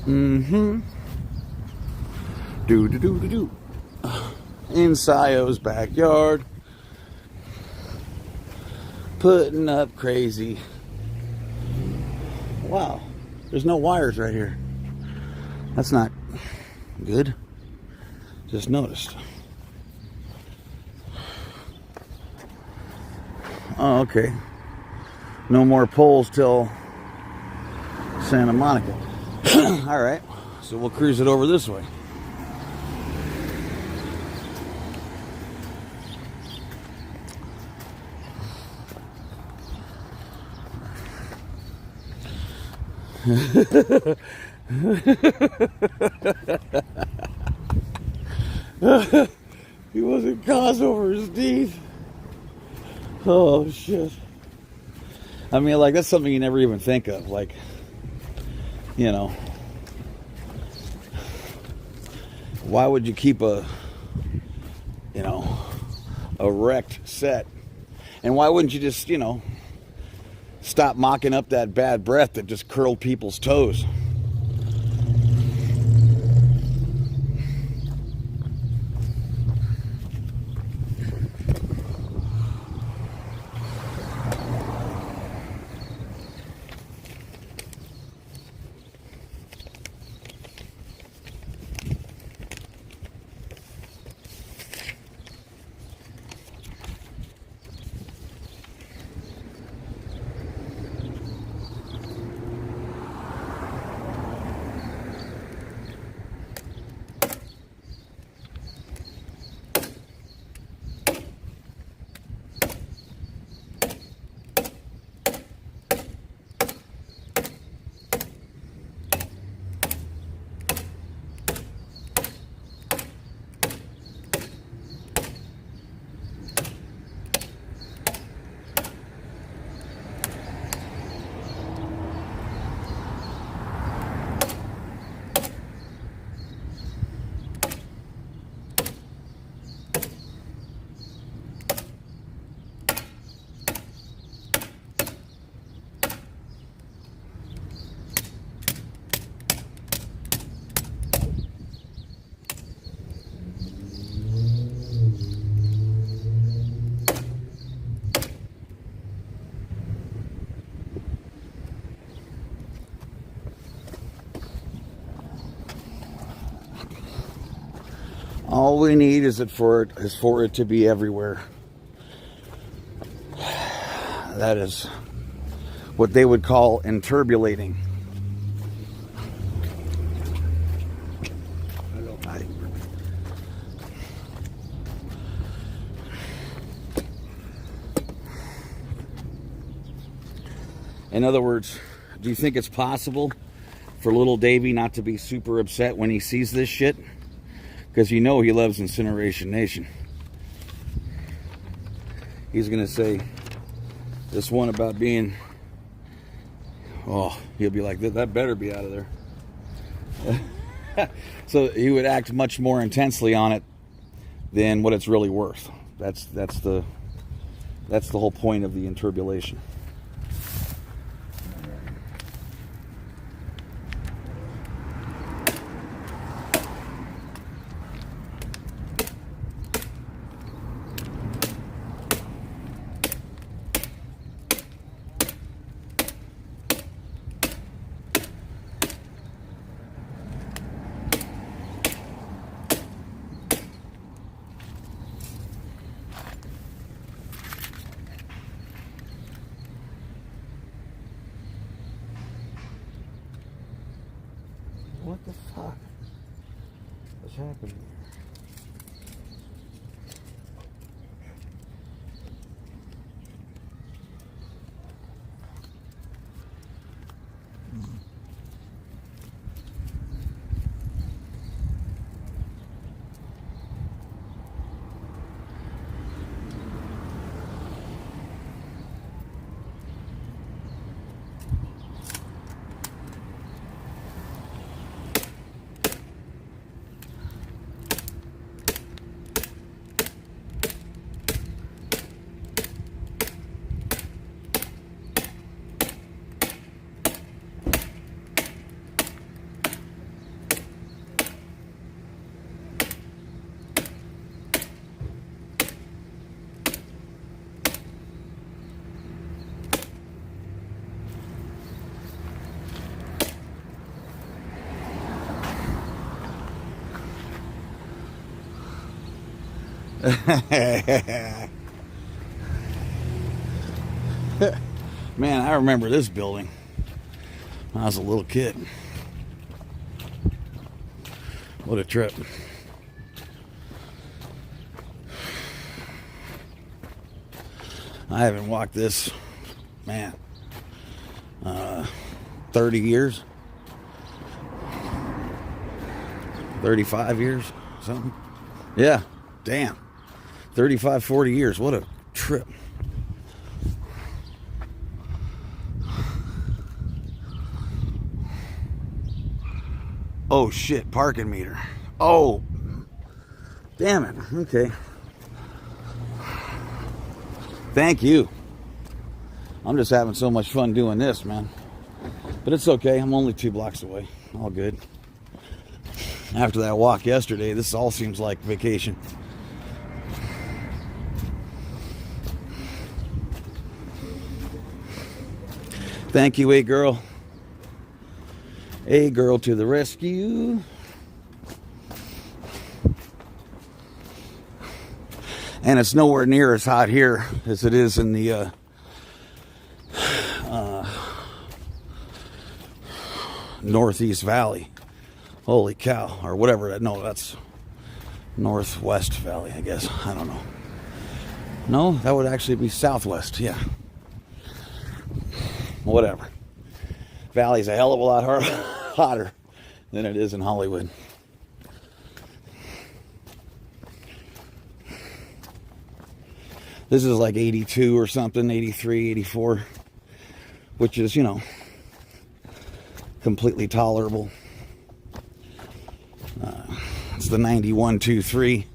Mm-hmm. Do. In Sayo's backyard. Putting up crazy. Wow. There's no wires right here. That's not good. Just noticed. Oh, okay. No more poles till Santa Monica. All right, so we'll cruise it over this way. He wasn't cause over his teeth. Oh shit. I mean, like, that's something you never even think of, like, you know, why would you keep a wrecked set? And why wouldn't you just, stop mocking up that bad breath that just curled people's toes? All we need is for it to be everywhere. That is what they would call interbulating. In other words, do you think it's possible for little Davey not to be super upset when he sees this shit? Because he loves Incineration Nation. He's going to say this one about being, he'll be like, that better be out of there. So he would act much more intensely on it than what it's really worth. That's the whole point of the interbulation. What the fuck? What's happening? Man, I remember this building when I was a little kid. What a trip. I haven't walked this, man, 30 years, 35 years, something. Yeah, damn. 35, 40 years. What a trip. Oh shit, parking meter. Oh, damn it. Okay. Thank you. I'm just having so much fun doing this, man. But it's okay. I'm only 2 blocks away. All good. After that walk yesterday, this all seems like vacation. Thank you, A girl. A girl to the rescue. And it's nowhere near as hot here as it is in the Northeast Valley. Holy cow. Or whatever. No, that's Northwest Valley, I guess. I don't know. No, that would actually be Southwest. Yeah. Whatever. Valley's a hell of a lot hotter than it is in Hollywood. This is like 82 or something, 83, 84, which is, you know, completely tolerable. It's the 91, 2, 3.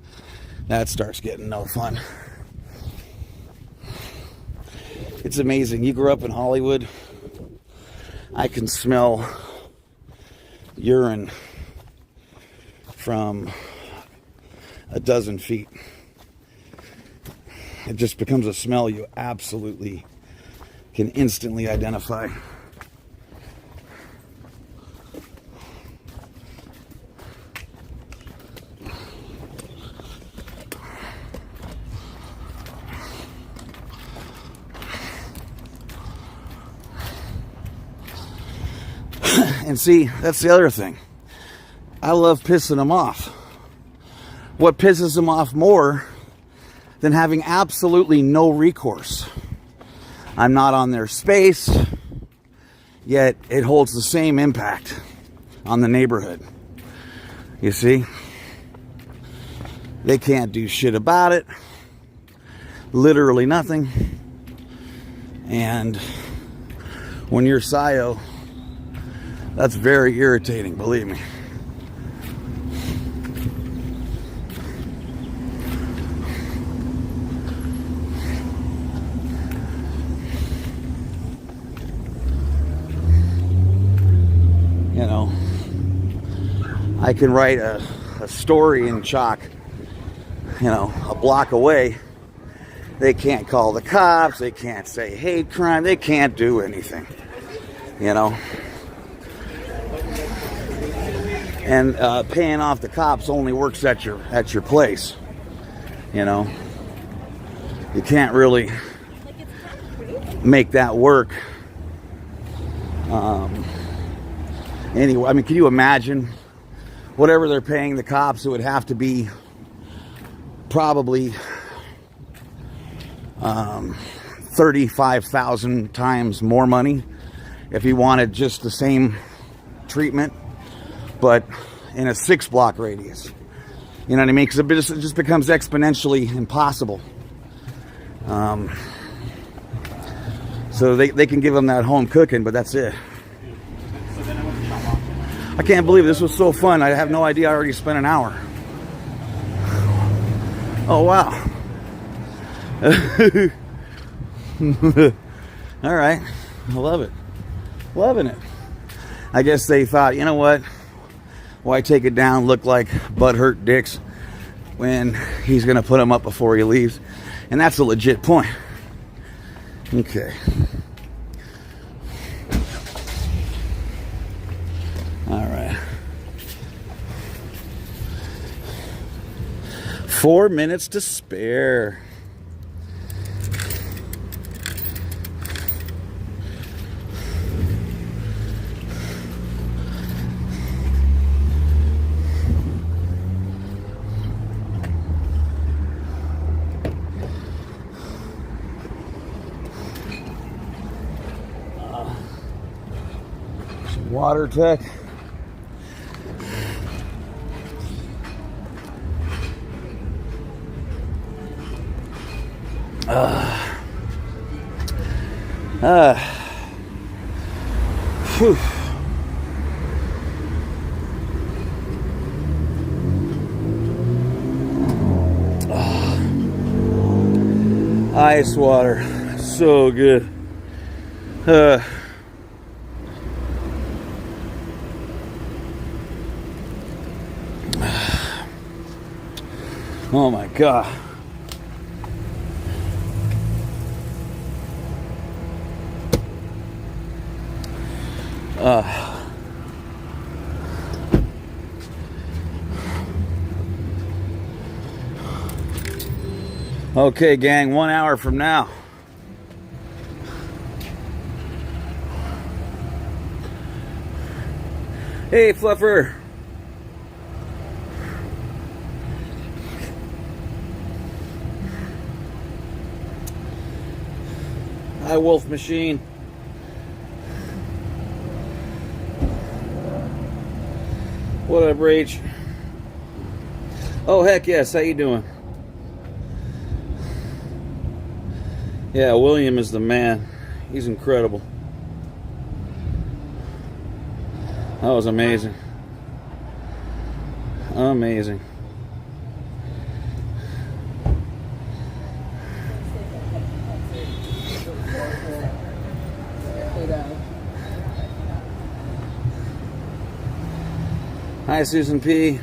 That starts getting no fun. It's amazing. You grew up in Hollywood. I can smell urine from a dozen feet. It just becomes a smell you absolutely can instantly identify. And see, that's the other thing. I love pissing them off. What pisses them off more than having absolutely no recourse? I'm not on their space, yet it holds the same impact on the neighborhood. You see? They can't do shit about it. Literally nothing. And when you're Sayo, That's very irritating, believe me. You know, I can write a story in chalk, you know, a block away. They can't call the cops. They can't say hate crime. They can't do anything, you know. And paying off the cops only works at your place, you know. You can't really make that work. Anyway, I mean, can you imagine whatever they're paying the cops? It would have to be probably 35,000 times more money if he wanted just the same treatment, but in a 6-block radius. You know what I mean? Because it just becomes exponentially impossible. So they can give them that home cooking, but that's it. I can't believe this was so fun. I have no idea I already spent an hour. Oh, wow. All right. I love it. Loving it. I guess they thought, you know what? Why take it down, look like butthurt dicks when he's going to put them up before he leaves? And that's a legit point. Okay. All right. 4 minutes to spare. Some water tech. Whew. Ice water, so good. Oh my God. Okay, gang, 1 hour from now. Hey, Fluffer. Hi, Wolf Machine. What up, Rach? Oh, heck yes. How you doing? Yeah, William is the man. He's incredible. That was amazing. Amazing. Hi, Susan P.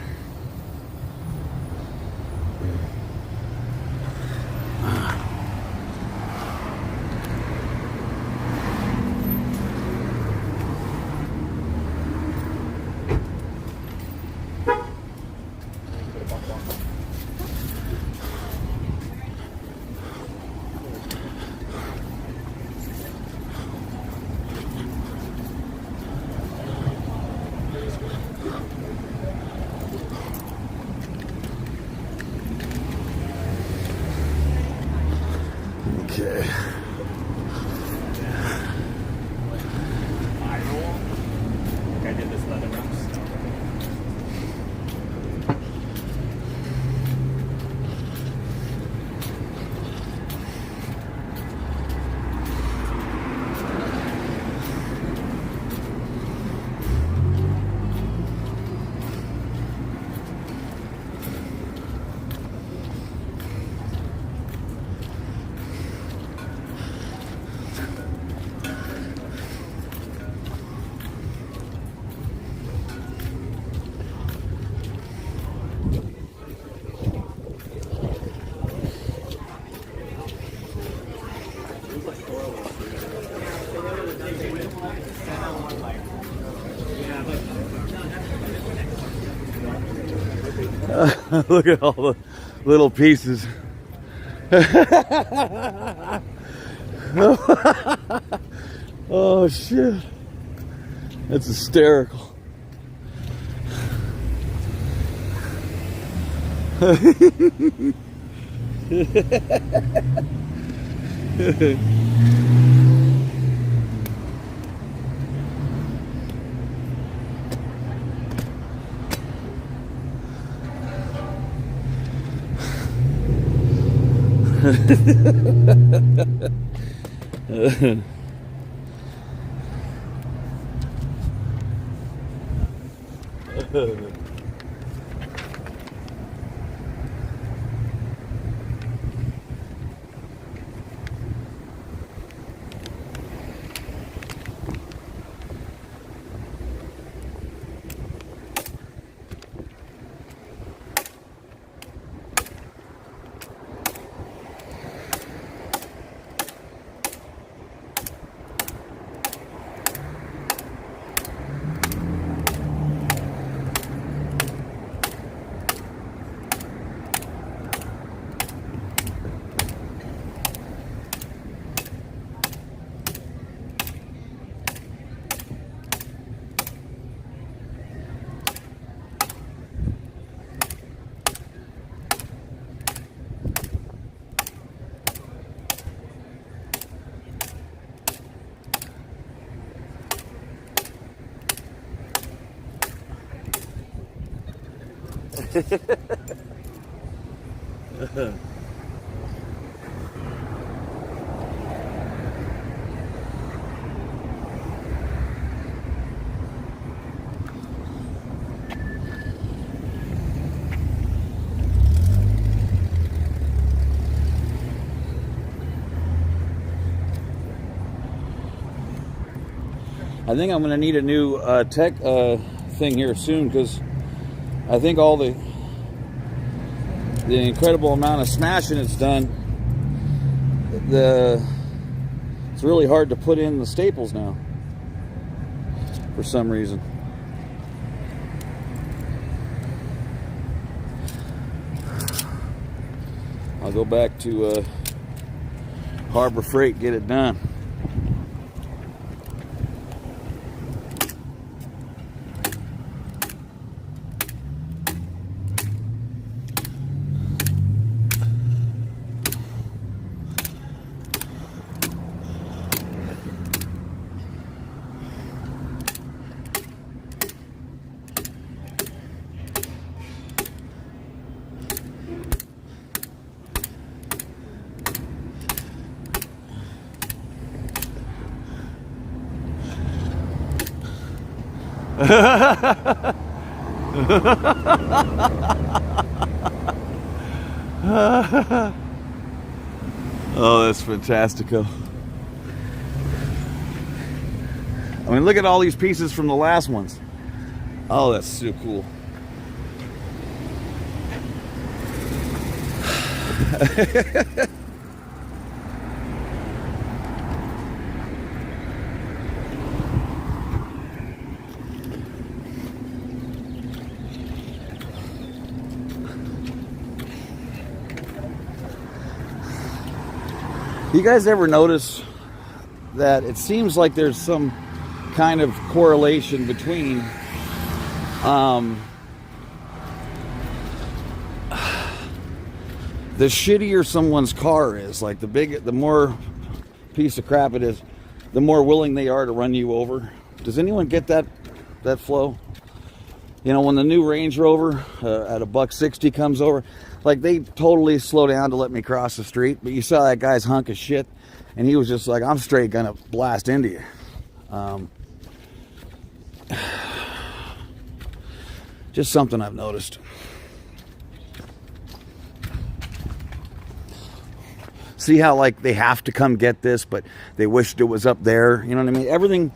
Okay. I did this leather wraps. Look at all the little pieces. Oh shit. That's hysterical. I think I'm going to need a new tech thing here soon, because I think all the incredible amount of smashing it's done, it's really hard to put in the staples now for some reason. I'll go back to Harbor Freight, get it done. Oh, that's fantastico. I mean, look at all these pieces from the last ones. Oh, that's so cool. You guys ever notice that it seems like there's some kind of correlation between the shittier someone's car is, like the more piece of crap it is, the more willing they are to run you over? Does anyone get that flow? You know, when the new Range Rover at a $160 comes over, like, they totally slow down to let me cross the street, but you saw that guy's hunk of shit, and he was just like, I'm straight gonna blast into you. Just something I've noticed. See how, like, they have to come get this, but they wished it was up there. You know what I mean? Everything,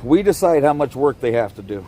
we decide how much work they have to do.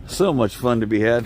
So much fun to be had.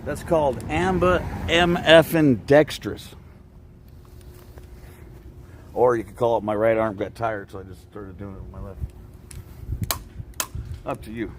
That's called ambidextrous. Or you could call it my right arm got tired, so I just started doing it with my left. Up to you.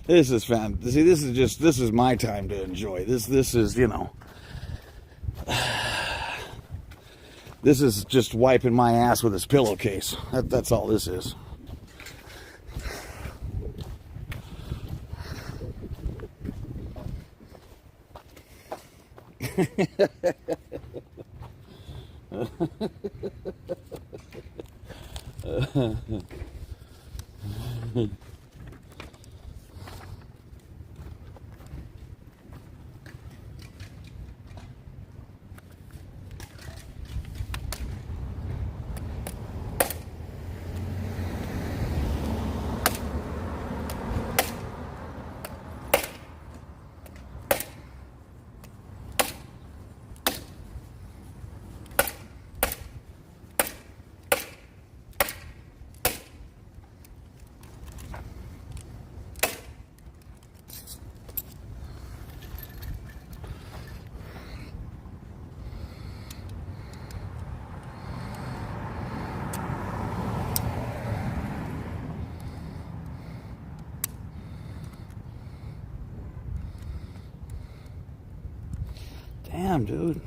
This is fun. See, this is my time to enjoy. This is, this is just wiping my ass with his pillowcase. That's all this is. Damn, dude.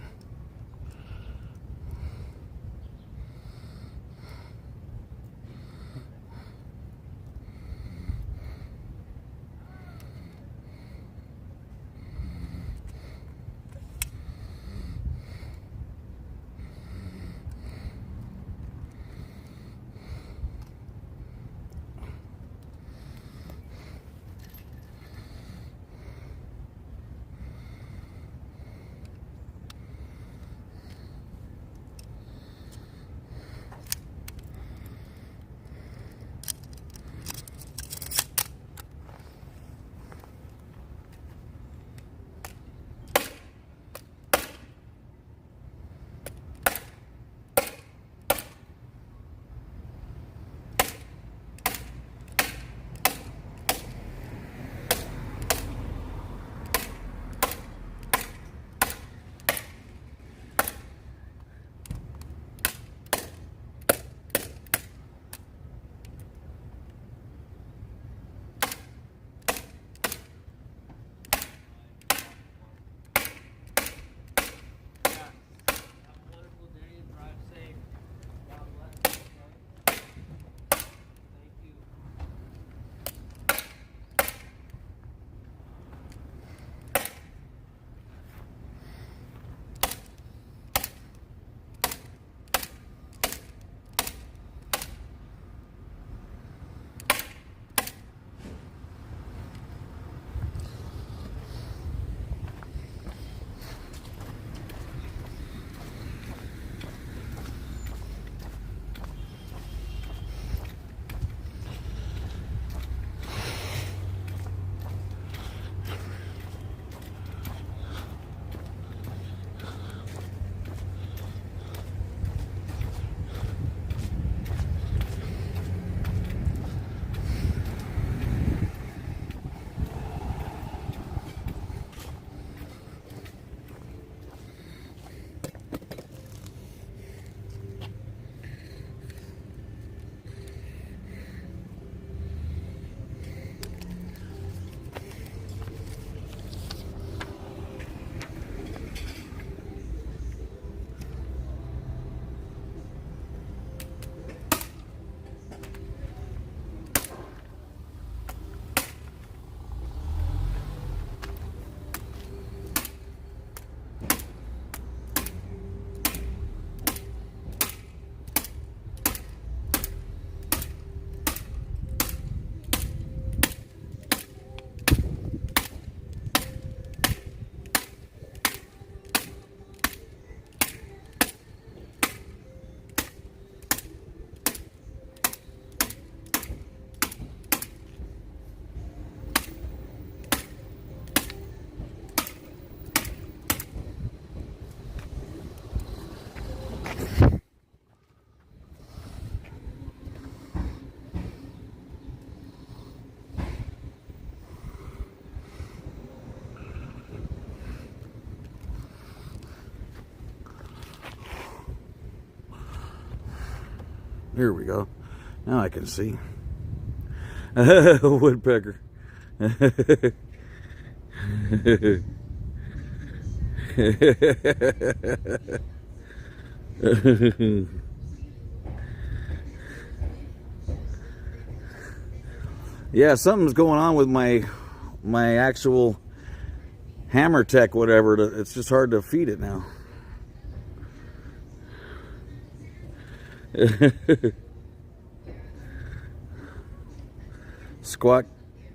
Here we go. Now I can see. Woodpecker. Yeah, something's going on with my actual Hammer Tech, whatever. It's just hard to feed it now. Squawk,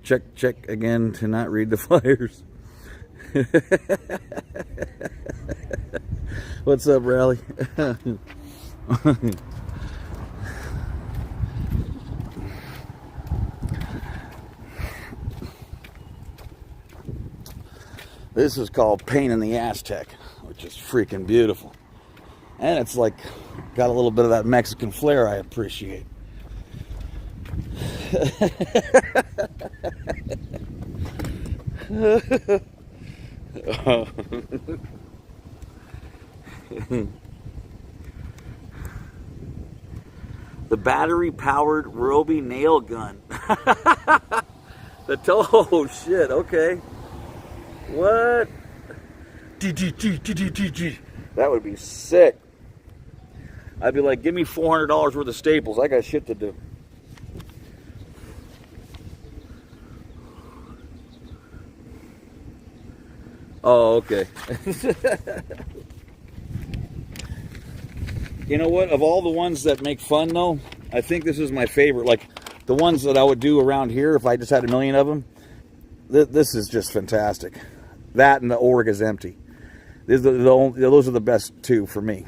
check again to not read the flyers. What's up, Rally? This is called Pain in the Aztec, which is freaking beautiful. And it's like got a little bit of that Mexican flair I appreciate. The battery-powered Roby nail gun. Oh shit! Okay. What? That would be sick. I'd be like, give me $400 worth of staples. I got shit to do. Oh, okay. You know what? Of all the ones that make fun, though, I think this is my favorite. Like, the ones that I would do around here if I just had a million of them, this is just fantastic. That and the Org is empty. Those are the best two for me.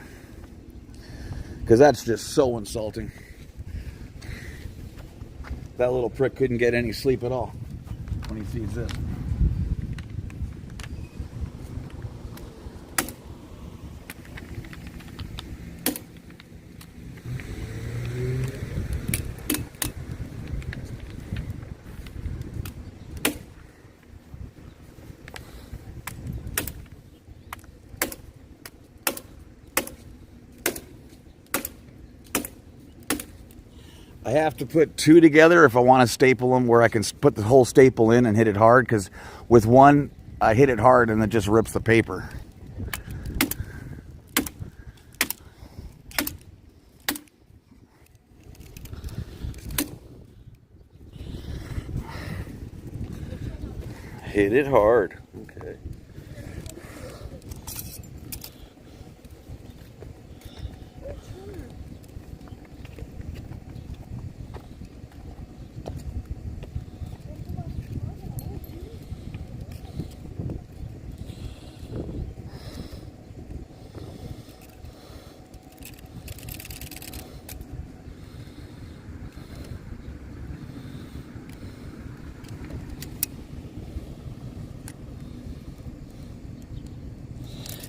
Because that's just so insulting. That little prick couldn't get any sleep at all when he sees this. I have to put two together if I want to staple them where I can put the whole staple in and hit it hard, because with one I hit it hard and it just rips the paper. Hit it hard. Okay.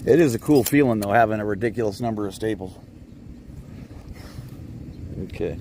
It is a cool feeling, though, having a ridiculous number of staples. Okay.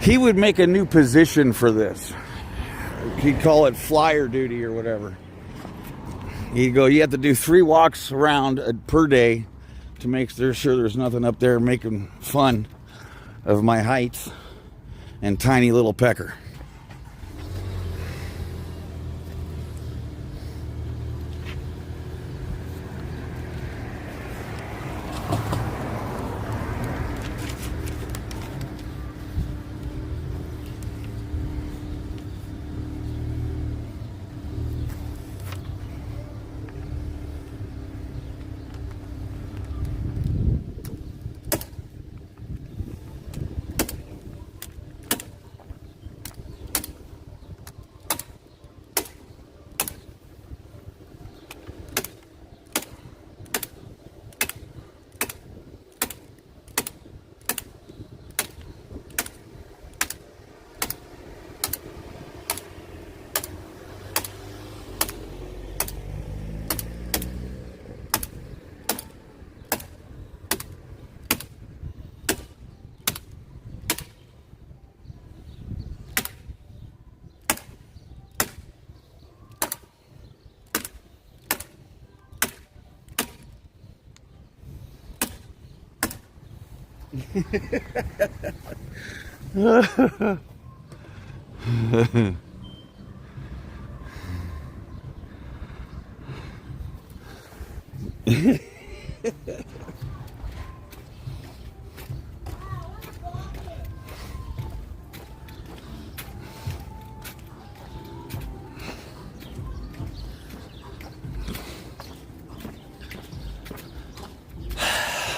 He would make a new position for this. He'd call it flyer duty or whatever. He'd go, you have to do 3 walks around per day to make sure there's nothing up there making fun. of my height and tiny little pecker.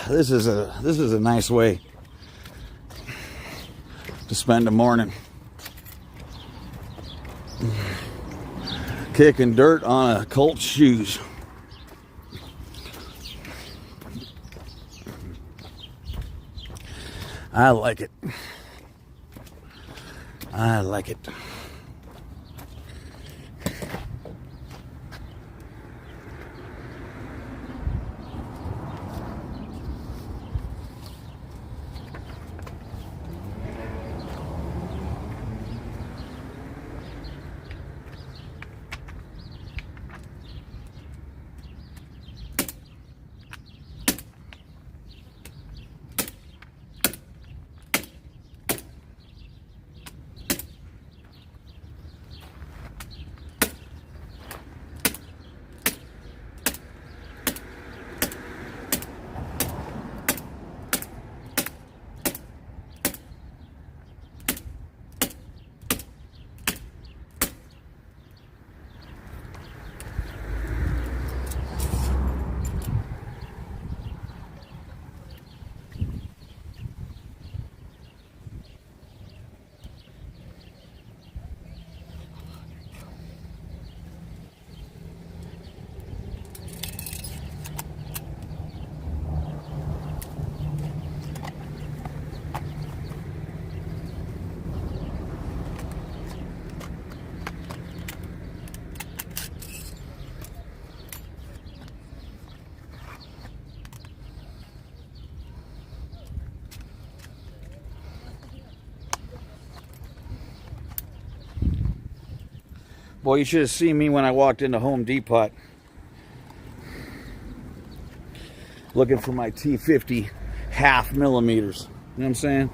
This is a nice way to spend a morning. Kicking dirt on a Colt's shoes. I like it. I like it. Boy, you should have seen me when I walked into Home Depot looking for my T50 half millimeters. You know what I'm saying?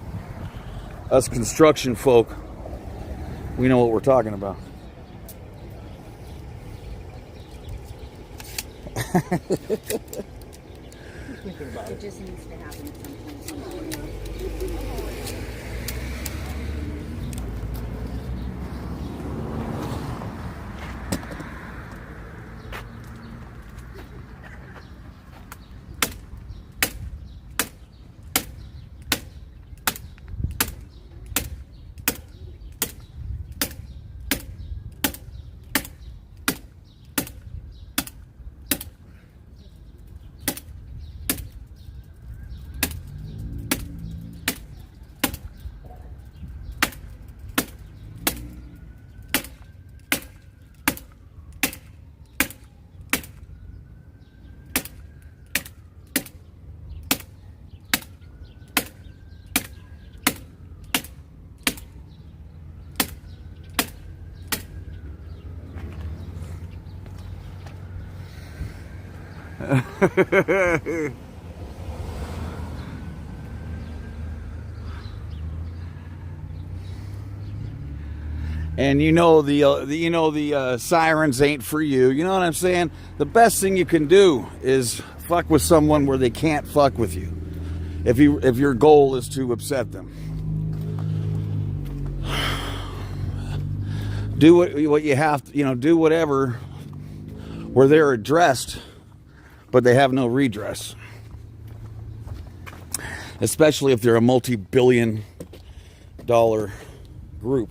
Us construction folk, we know what we're talking about. It just needs to happen at some point. and you know the sirens ain't for you. You know what I'm saying? The best thing you can do is fuck with someone where they can't fuck with you. If your goal is to upset them, do what you have to, do whatever where they're addressed, but they have no redress. Especially if they're a multi-billion-dollar group.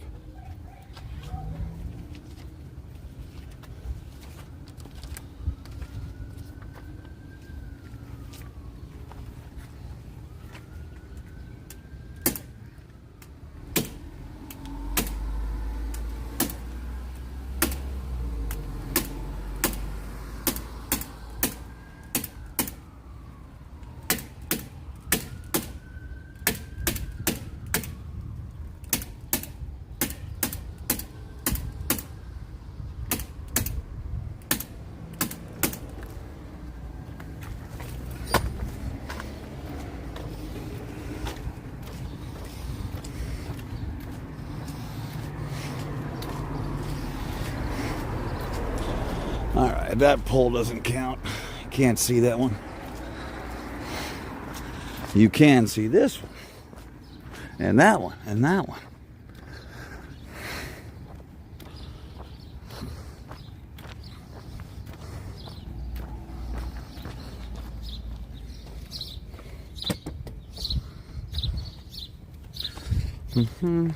Alright, that pole doesn't count. You can't see that one. You can see this one. And that one. And that one. Mm-hmm.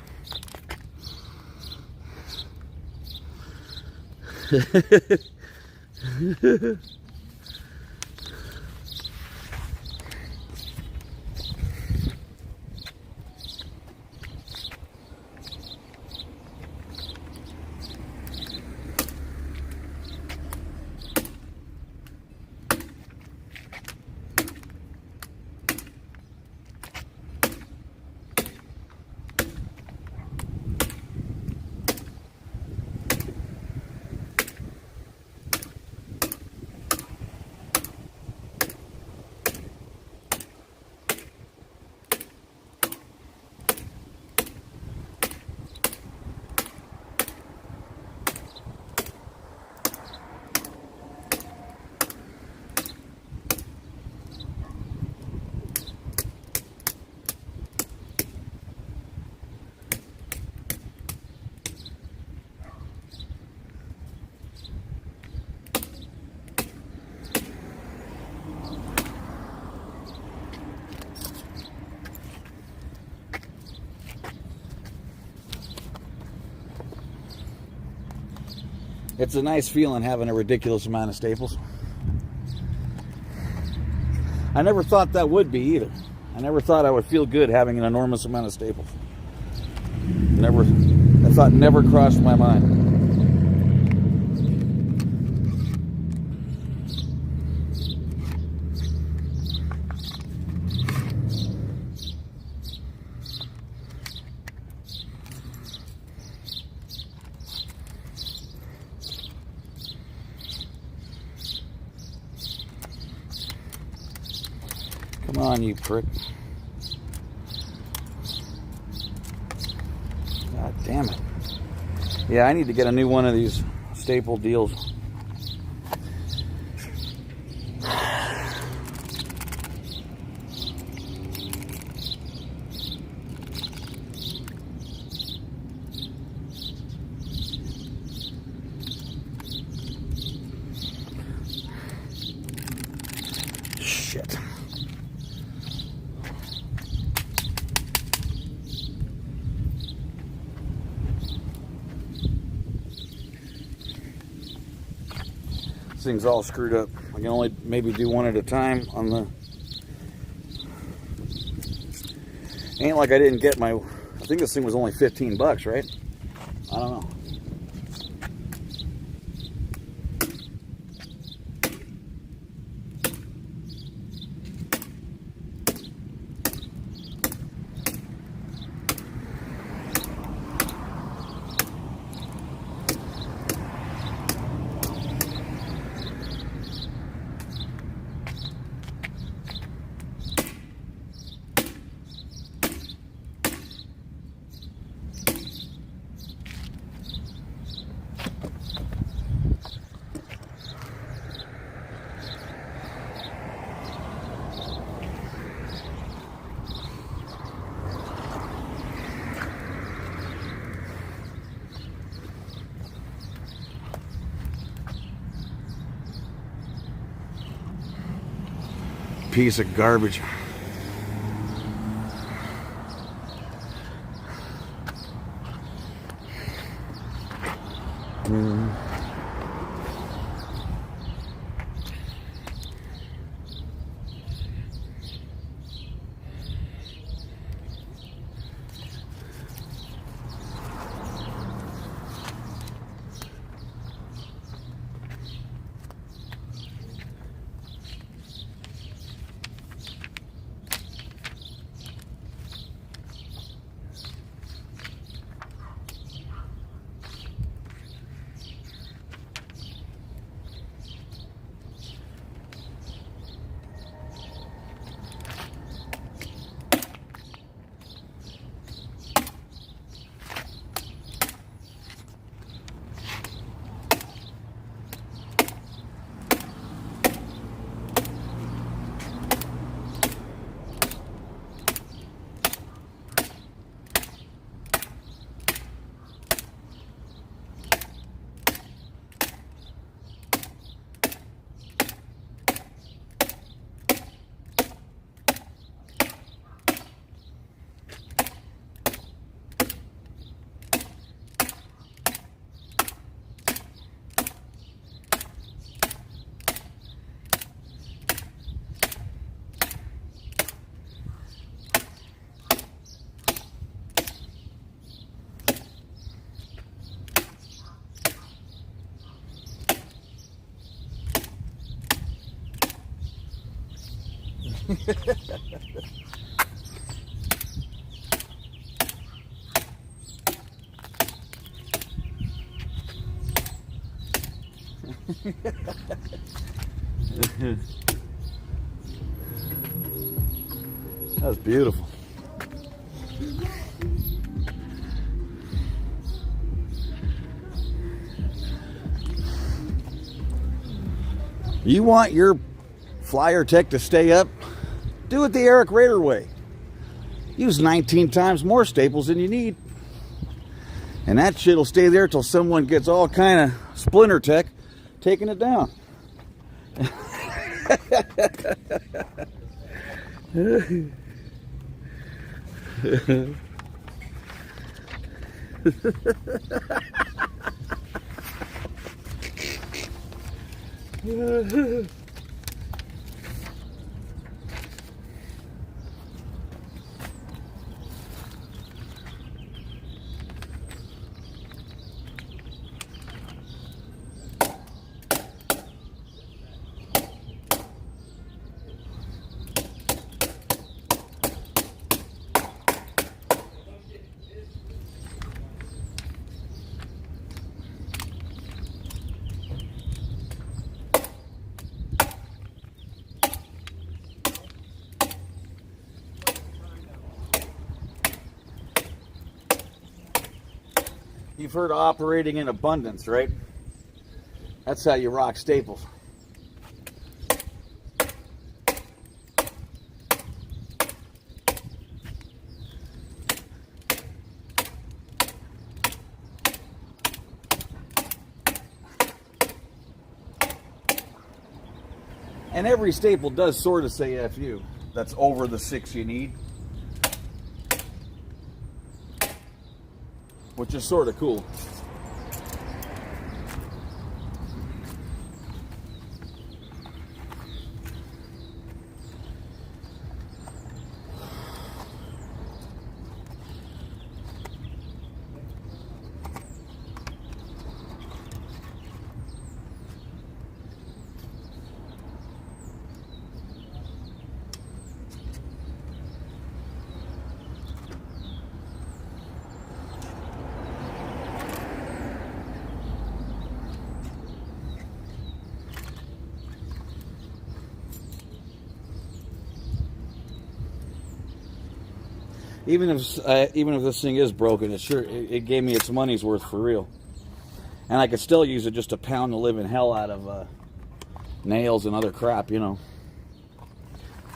It's a nice feeling having a ridiculous amount of staples. I never thought that would be either. I never thought I would feel good having an enormous amount of staples. That thought never crossed my mind. Come on, you prick. God damn it. Yeah, I need to get a new one of these staple deals. Shit. Thing's all screwed up. I can only maybe do one at a time on the... Ain't like I didn't get my... I think this thing was only 15 bucks, right? I don't know. piece of garbage. That's beautiful. You want your Flyer Tech to stay up? Do it the Eric Rader way. Use 19 times more staples than you need. And that shit will stay there till someone gets all kind of splinter tech taking it down. You've heard of operating in abundance, right? That's how you rock staples. And every staple does sort of say FU. That's over the 6 you need. Which is sort of cool. Even if this thing is broken, it gave me its money's worth for real. And I could still use it just to pound the living hell out of nails and other crap, you know.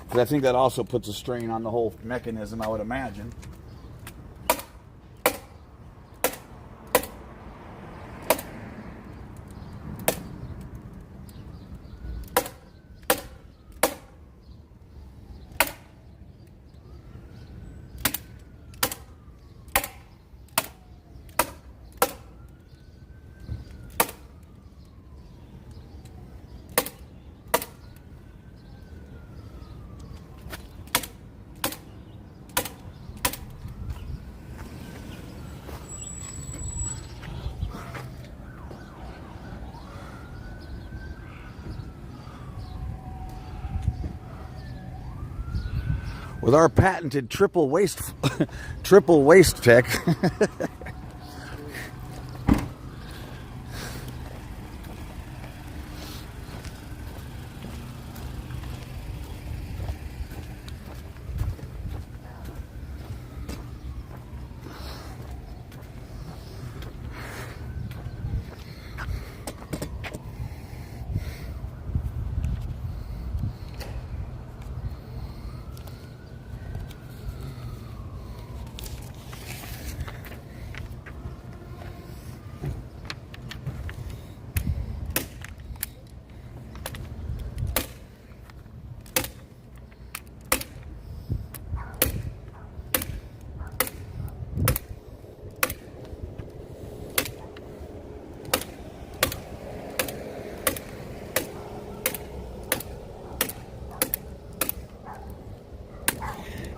Because I think that also puts a strain on the whole mechanism, I would imagine. with our patented triple waist tech.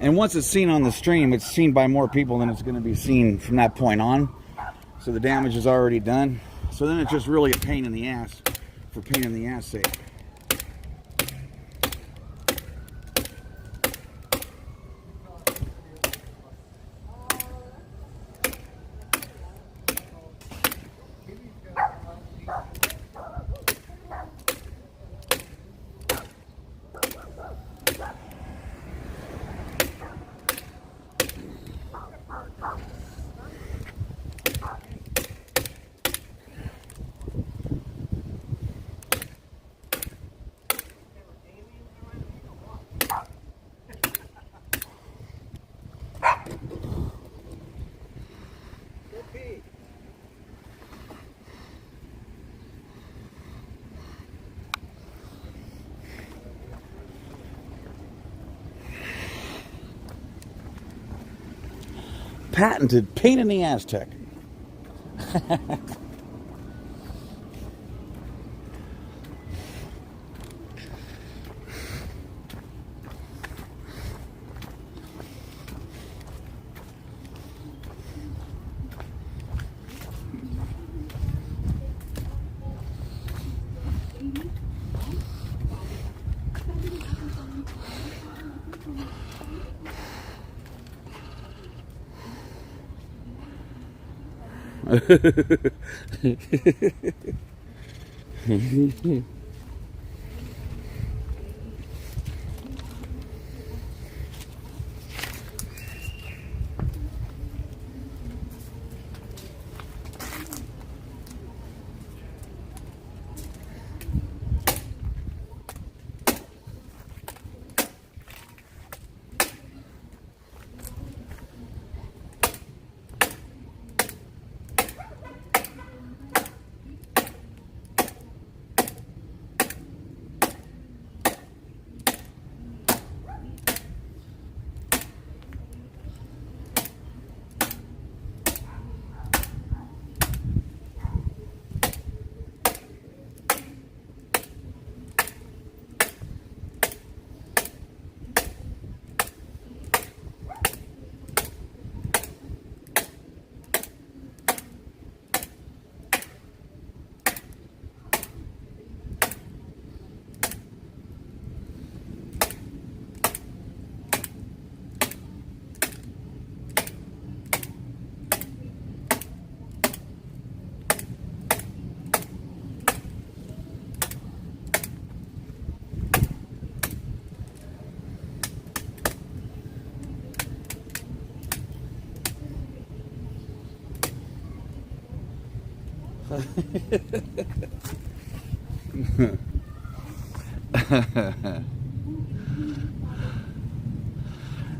And once it's seen on the stream, it's seen by more people than it's going to be seen from that point on. So the damage is already done. So then it's just really a pain in the ass for pain in the ass sake. Patented pain in the ass tech.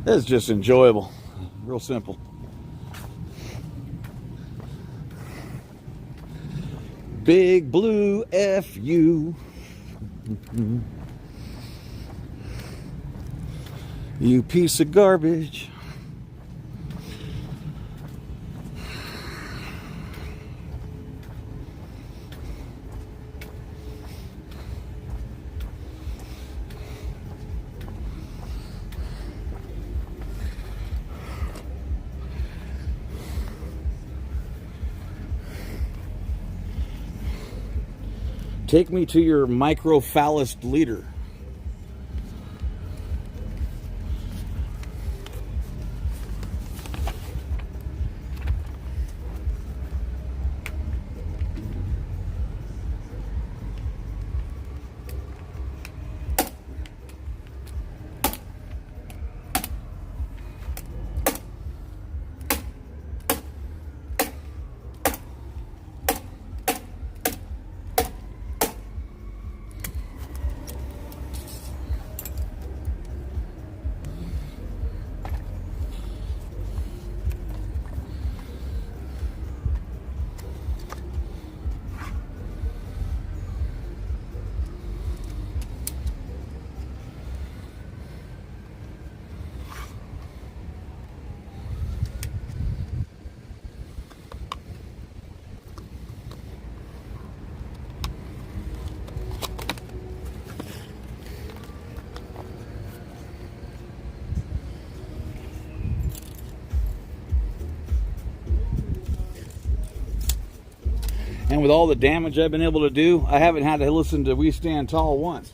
It's just enjoyable, real simple. Big blue F-U. You piece of garbage. Take me to your microphallus leader. And with all the damage I've been able to do, I haven't had to listen to We Stand Tall once.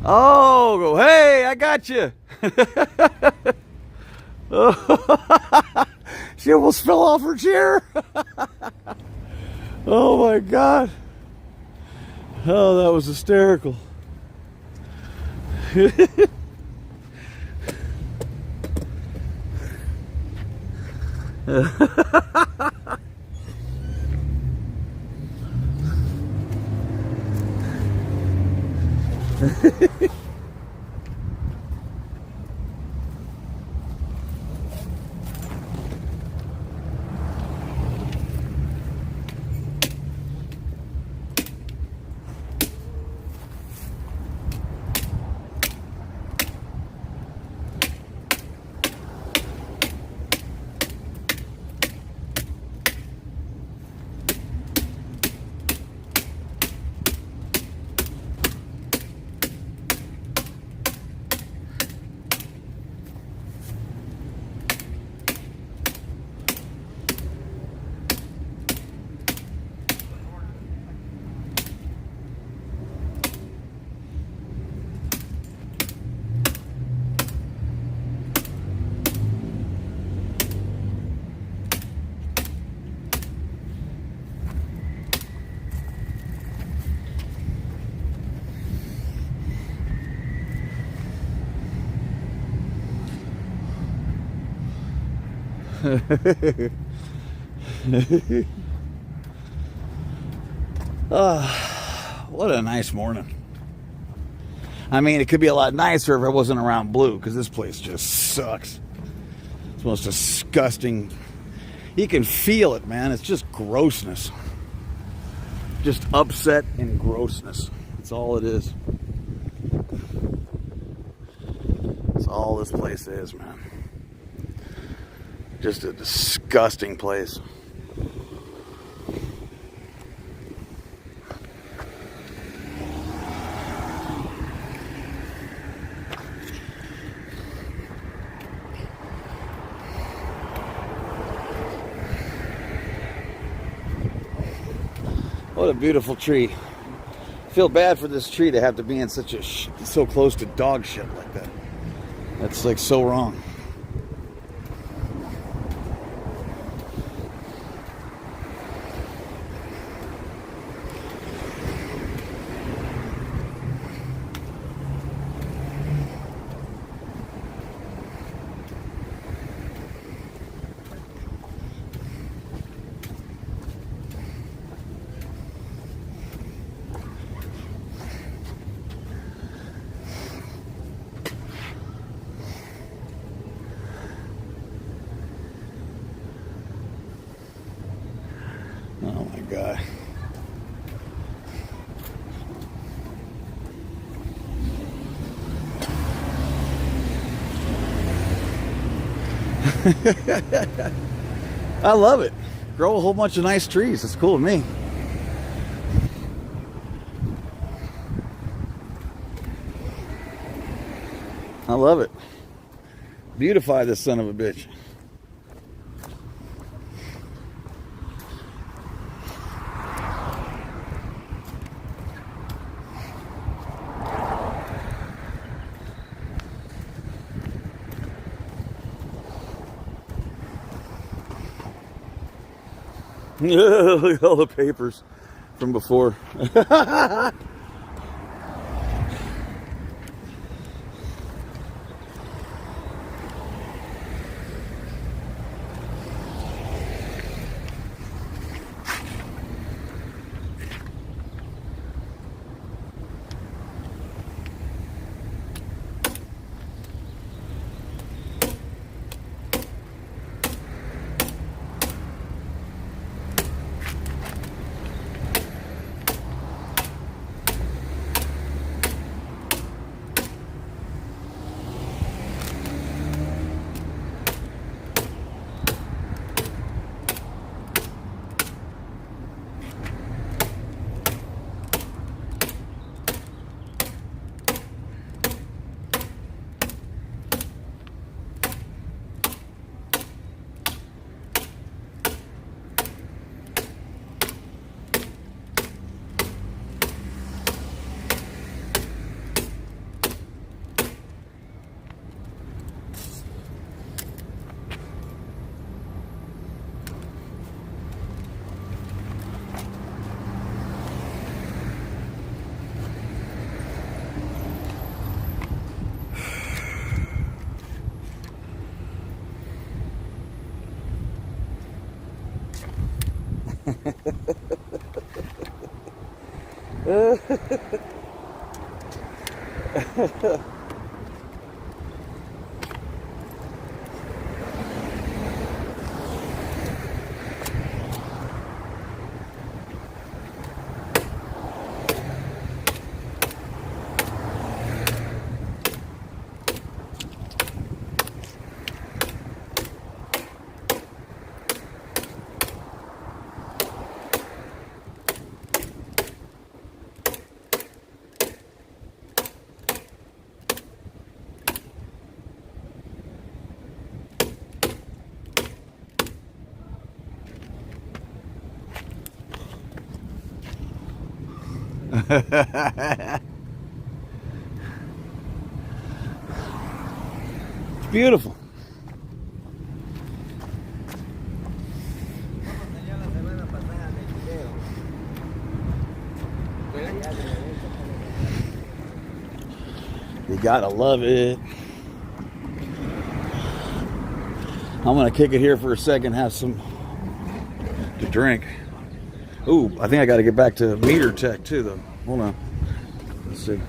Oh, hey, I got you. She almost fell off her chair. Oh my God. Oh, that was hysterical. What a nice morning. I mean, it could be a lot nicer if I wasn't around Blue, because this place just sucks. It's the most disgusting. You can feel it, man. It's just grossness. Just upset and grossness. That's all it is. That's all this place is, man. Just a disgusting place. What a beautiful tree. I feel bad for this tree to have to be in such a so close to dog shit like that. That's like so wrong. Oh my God. I love it. Grow a whole bunch of nice trees. It's cool with me. I love it. Beautify this son of a bitch. Look at all the papers from before. It's beautiful. You gotta love it. I'm gonna kick it here for a second, have some to drink. Ooh, I think I gotta get back to meter tech too though. Hold on. Let's see. Let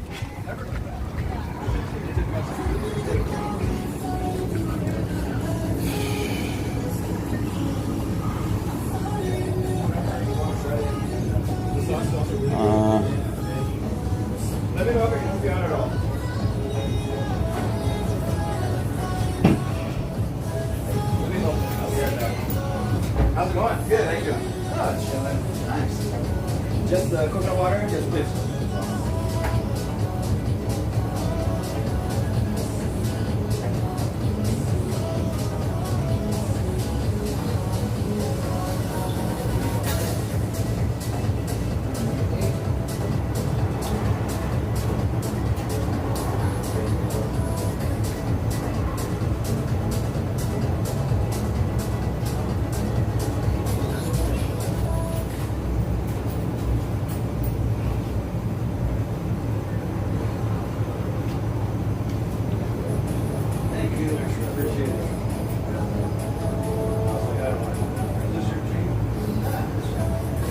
me know if I can help you out at all. How's it going? Good, how you doing? Oh, it's chilling. Nice. Just coconut water? Yes, please.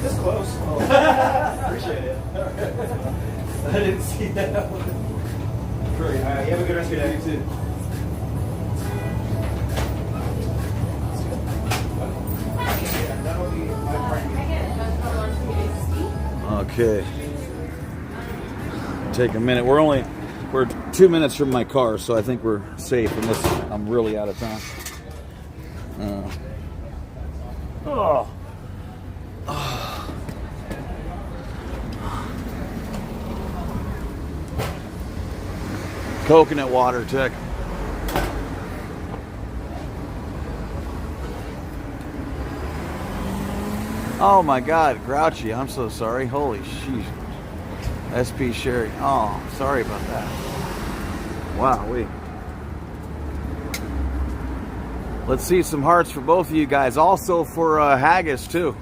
This close. Oh. Appreciate it. I didn't see that one. Great. You have a good rest of your day. You too. Okay. Take a minute. We're 2 minutes from my car, so I think we're safe unless I'm really out of time. Oh. Coconut water, Tech. Oh my God, Grouchy, I'm so sorry. Holy sheesh. SP Sherry. Oh, sorry about that. Wow, let's see some hearts for both of you guys. Also for Haggis too.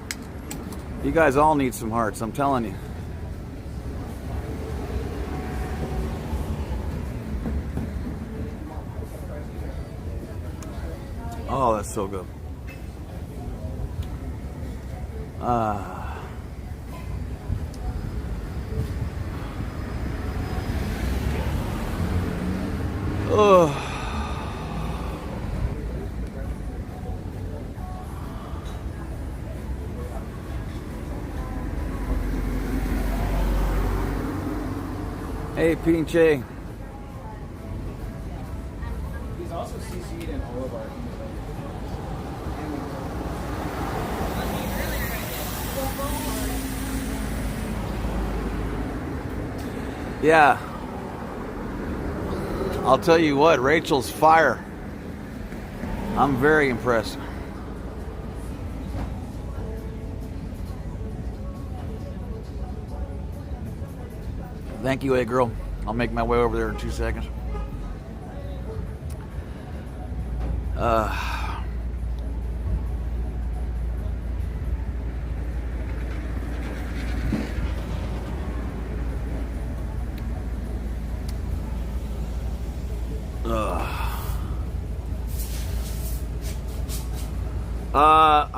You guys all need some hearts, I'm telling you. Oh, that's so good. Oh. Hey, Pinche. He's also CC'd in all of our Yeah. I'll tell you what, Rachel's fire. I'm very impressed. Thank you, girl. I'll make my way over there in 2 seconds.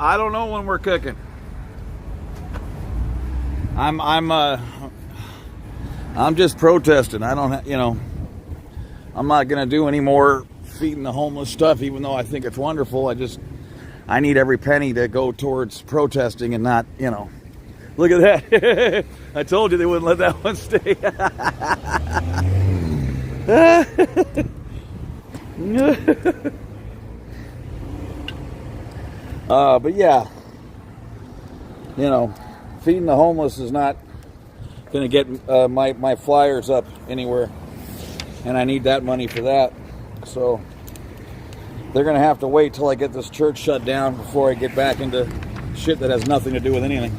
I don't know when we're cooking. I'm just protesting. I don't, I'm not gonna do any more feeding the homeless stuff, even though I think it's wonderful. I need every penny to go towards protesting and not, Look at that. I told you they wouldn't let that one stay. But yeah, feeding the homeless is not going to get my flyers up anywhere, and I need that money for that. So they're going to have to wait till I get this church shut down before I get back into shit that has nothing to do with anything.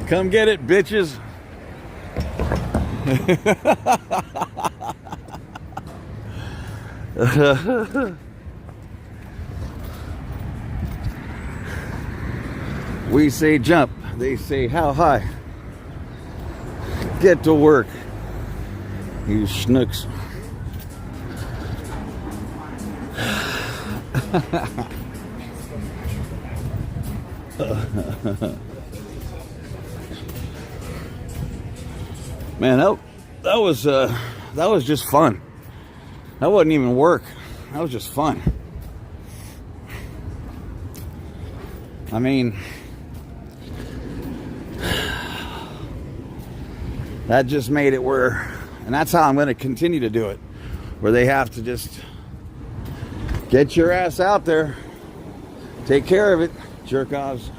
Come get it, bitches. We say jump, they say how high. Get to work, you schnooks. Man, that was just fun. That wasn't even work. That was just fun. I mean, that just made it where, and that's how I'm going to continue to do it, where they have to just get your ass out there, take care of it, jerk-offs.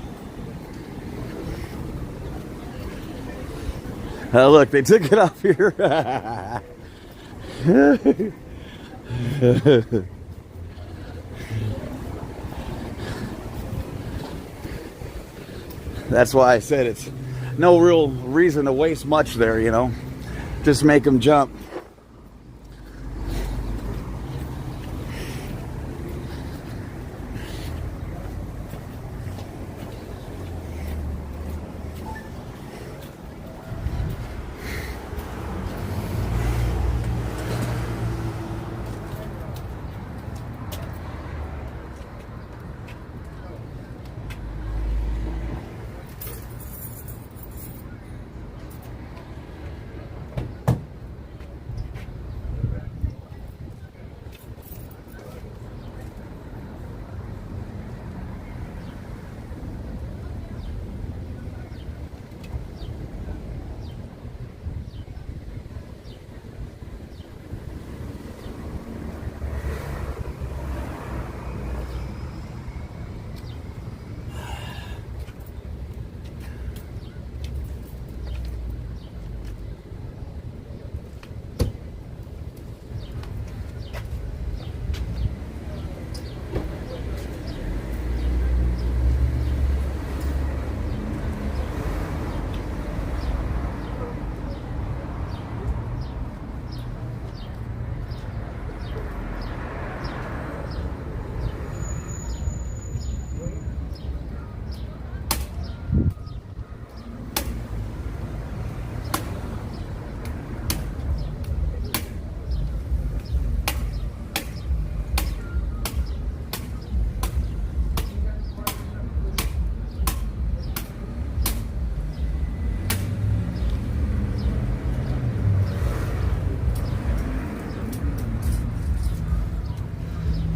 Look, they took it off here. That's why I said it's no real reason to waste much there, Just make them jump.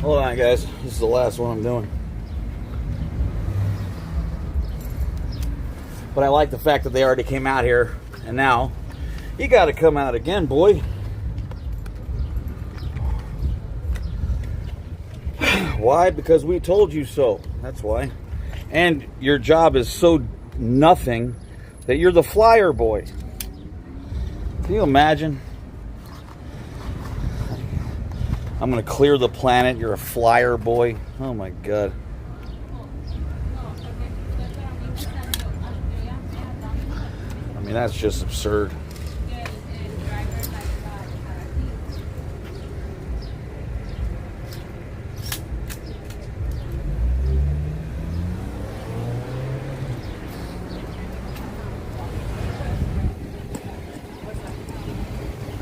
Hold on, guys. This is the last one I'm doing. But I like the fact that they already came out here, and now you got to come out again, boy. Why? Because we told you so. That's why. And your job is so nothing that you're the flyer boy. Can you imagine? I'm going to clear the planet. You're a flyer boy. Oh my God. I mean, that's just absurd.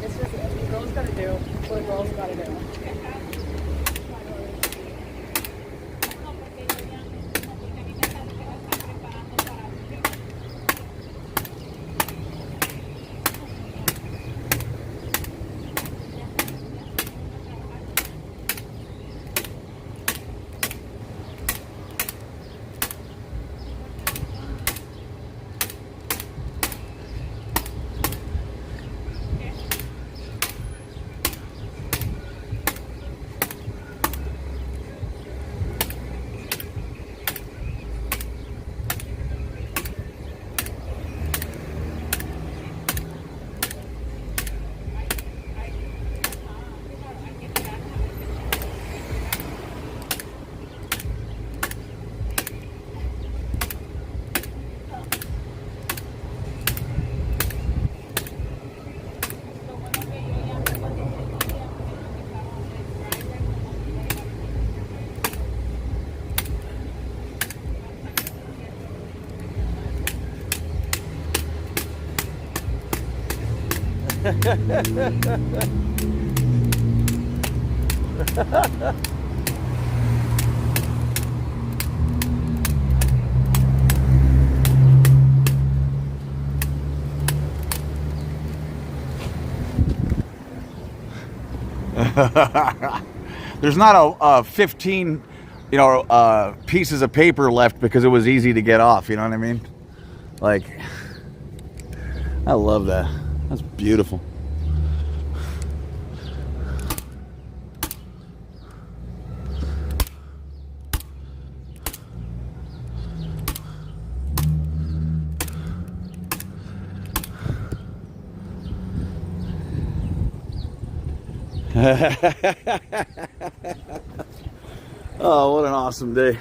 It's just what a girl's got to do. What a girl's got to do. There's not a 15, pieces of paper left because it was easy to get off. You know what I mean? Like, I love that. That's beautiful. Oh, what an awesome day.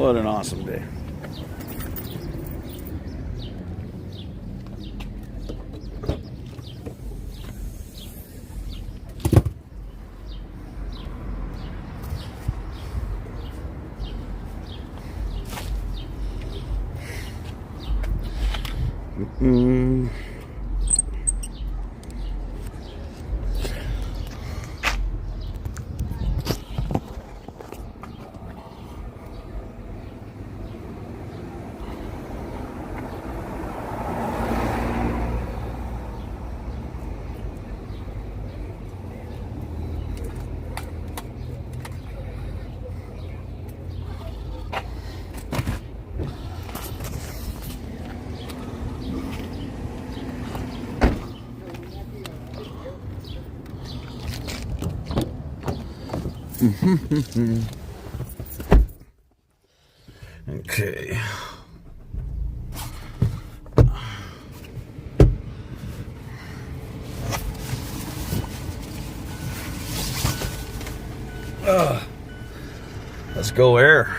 What an awesome day. Okay. Let's go air.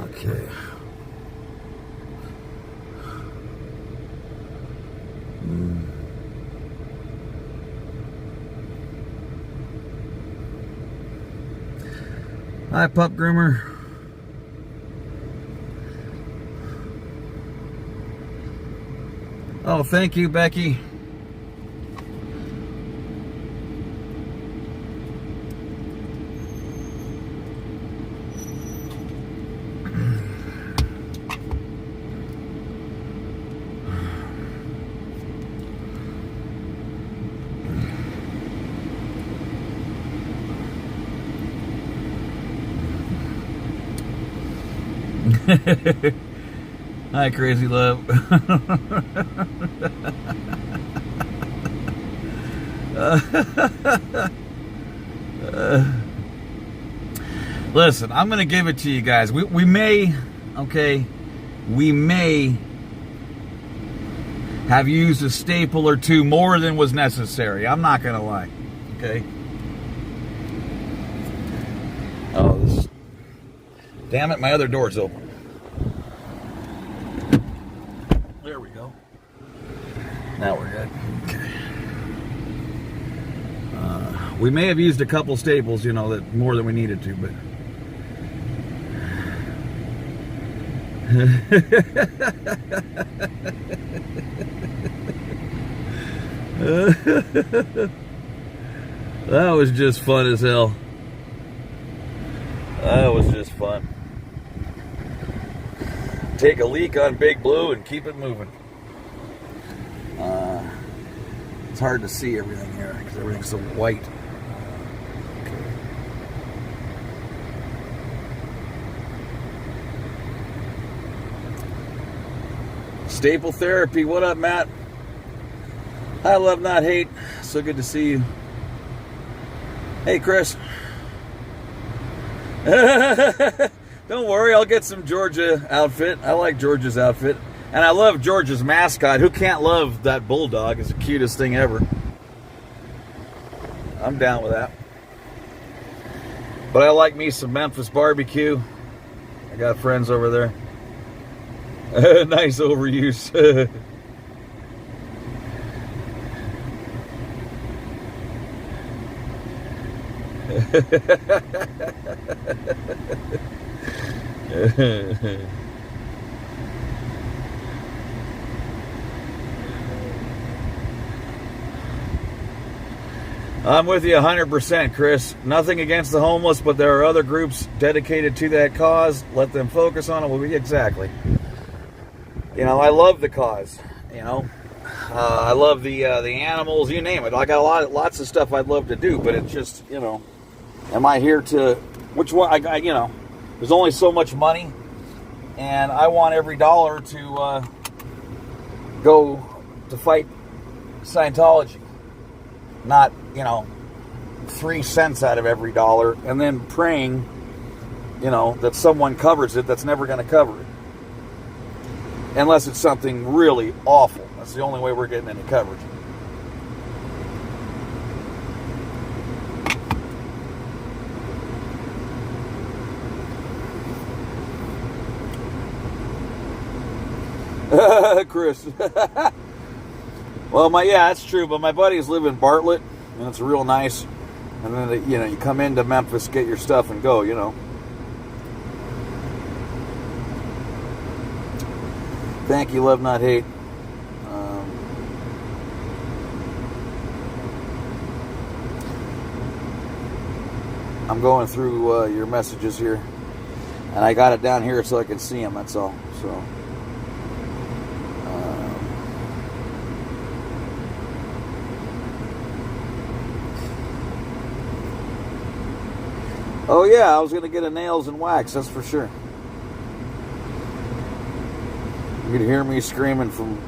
Okay. Hi, pup groomer. Oh, thank you, Becky. Hi, crazy love. Listen, I'm gonna give it to you guys. We may, okay, we may have used a staple or two more than was necessary. I'm not gonna lie. Okay. Oh, this. Damn it, my other door's open. There we go. Now we're good. Okay. We may have used a couple staples, you know, that more than we needed to, but that was just fun as hell. That was just fun. Take a leak on Big Blue and keep it moving. It's hard to see everything here because everything's so white. Staple Therapy, what up, Matt? I love not hate. So good to see you. Hey, Chris. Don't worry, I'll get some Georgia outfit. I like Georgia's outfit. And I love Georgia's mascot. Who can't love that bulldog? It's the cutest thing ever. I'm down with that. But I like me some Memphis barbecue. I got friends over there. Nice overuse. I'm with you 100%, Chris. Nothing against the homeless, but there are other groups dedicated to that cause. Let them focus on it. Well, exactly. You know, I love the cause. You know, I love the animals. You name it. I got lots of stuff I'd love to do, but it's just, you know, am I here to? Which one? You know, there's only so much money, and I want every dollar to go to fight Scientology. Not, you know, 3 cents out of every dollar and then praying, you know, that someone covers it that's never going to cover it. Unless it's something really awful. That's the only way we're getting any coverage. Chris. Well, yeah, that's true. But my buddies live in Bartlett, and it's real nice. And then, you come into Memphis, get your stuff, and go, Thank you, love, not hate. I'm going through your messages here, and I got it down here so I can see them. That's all. So, oh yeah, I was gonna get a nails and wax. That's for sure. You could hear me screaming from.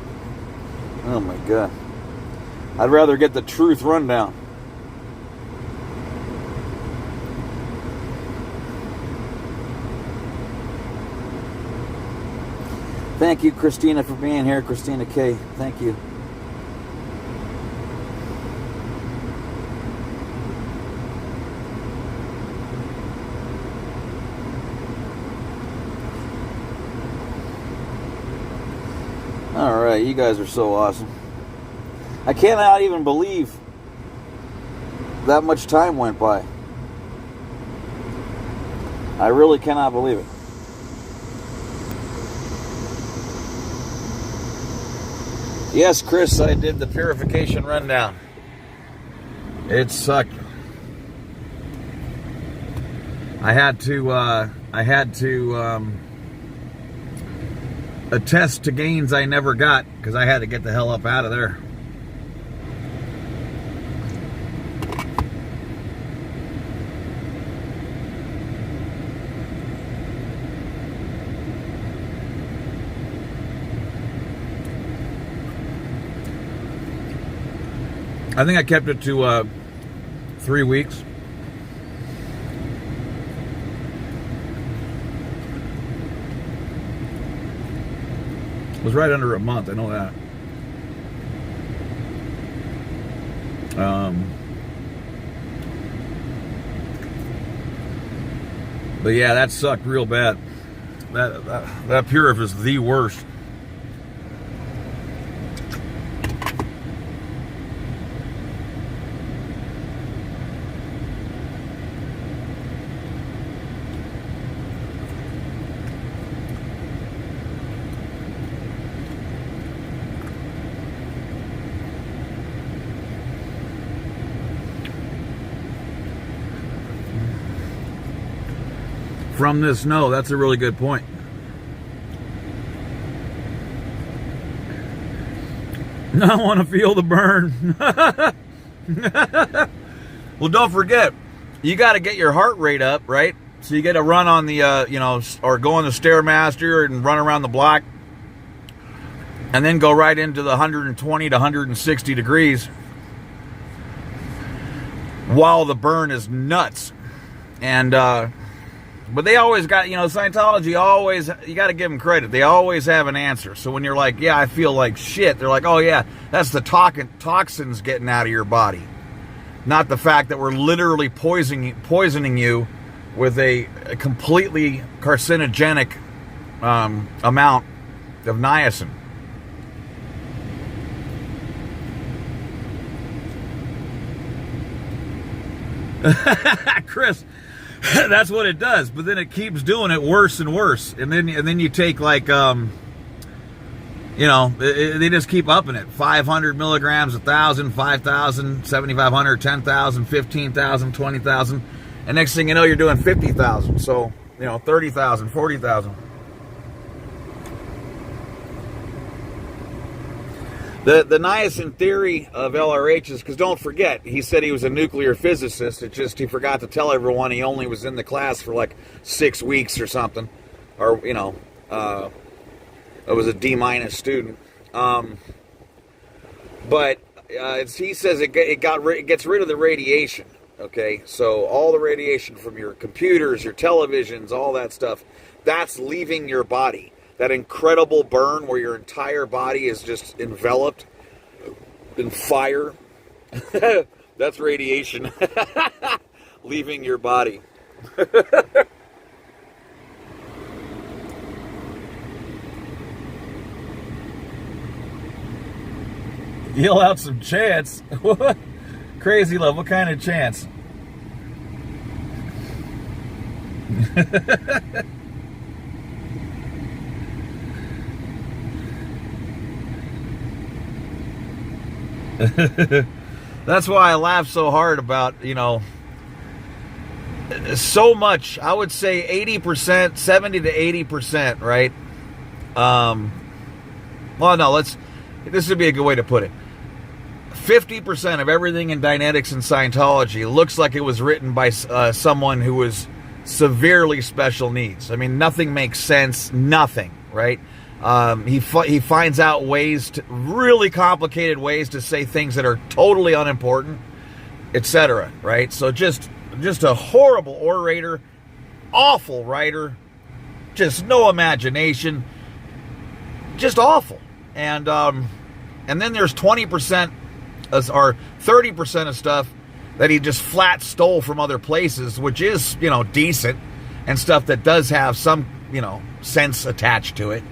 Oh my god! I'd rather get the truth rundown. Thank you, Christina, for being here. Christina K. Thank you. All right, you guys are so awesome. I cannot even believe that much time went by. I really cannot believe it. Yes, Chris, I did the purification rundown. It sucked. I had to attest to gains I never got because I had to get the hell up out of there. I think I kept it to 3 weeks. It was right under a month, I know that. But yeah, that sucked real bad. That Purif is the worst. From this, no, that's a really good point. I want to feel the burn. Well, don't forget, you got to get your heart rate up, right? So you get to run on the, or go on the Stairmaster and run around the block, and then go right into the 120 to 160 degrees while the burn is nuts. And, but they always got, Scientology always, you got to give them credit. They always have an answer. So when you're like, yeah, I feel like shit, they're like, oh yeah, that's the toxins getting out of your body. Not the fact that we're literally poisoning you with a completely carcinogenic amount of niacin. Chris, that's what it does, but then it keeps doing it worse and worse, and then you take like they just keep upping it. 500 milligrams, 1,000, 5,000, 7,500, 10,000, 15,000, 20,000, and next thing you know, you're doing 50,000. So 30,000, 40,000. The niacin theory of LRH is, because don't forget, he said he was a nuclear physicist. It's just he forgot to tell everyone he only was in the class for like 6 weeks or something. Or, it was a D- student. But he says it gets rid of the radiation. Okay, so all the radiation from your computers, your televisions, all that stuff, that's leaving your body. That incredible burn where your entire body is just enveloped in fire. That's radiation leaving your body. Yell out some chants. What? Crazy Love, what kind of chants? That's why I laugh so hard about, so much. I would say 80%, 70 to 80%, right? Well, no, this would be a good way to put it. 50% of everything in Dianetics and Scientology looks like it was written by someone who was severely special needs. I mean, nothing makes sense. Nothing, right? He finds out really complicated ways to say things that are totally unimportant, etc. Right? So just a horrible orator, awful writer, just no imagination, just awful. And then there's 20% or 30% of stuff that he just flat stole from other places, which is, decent, and stuff that does have some, sense attached to it.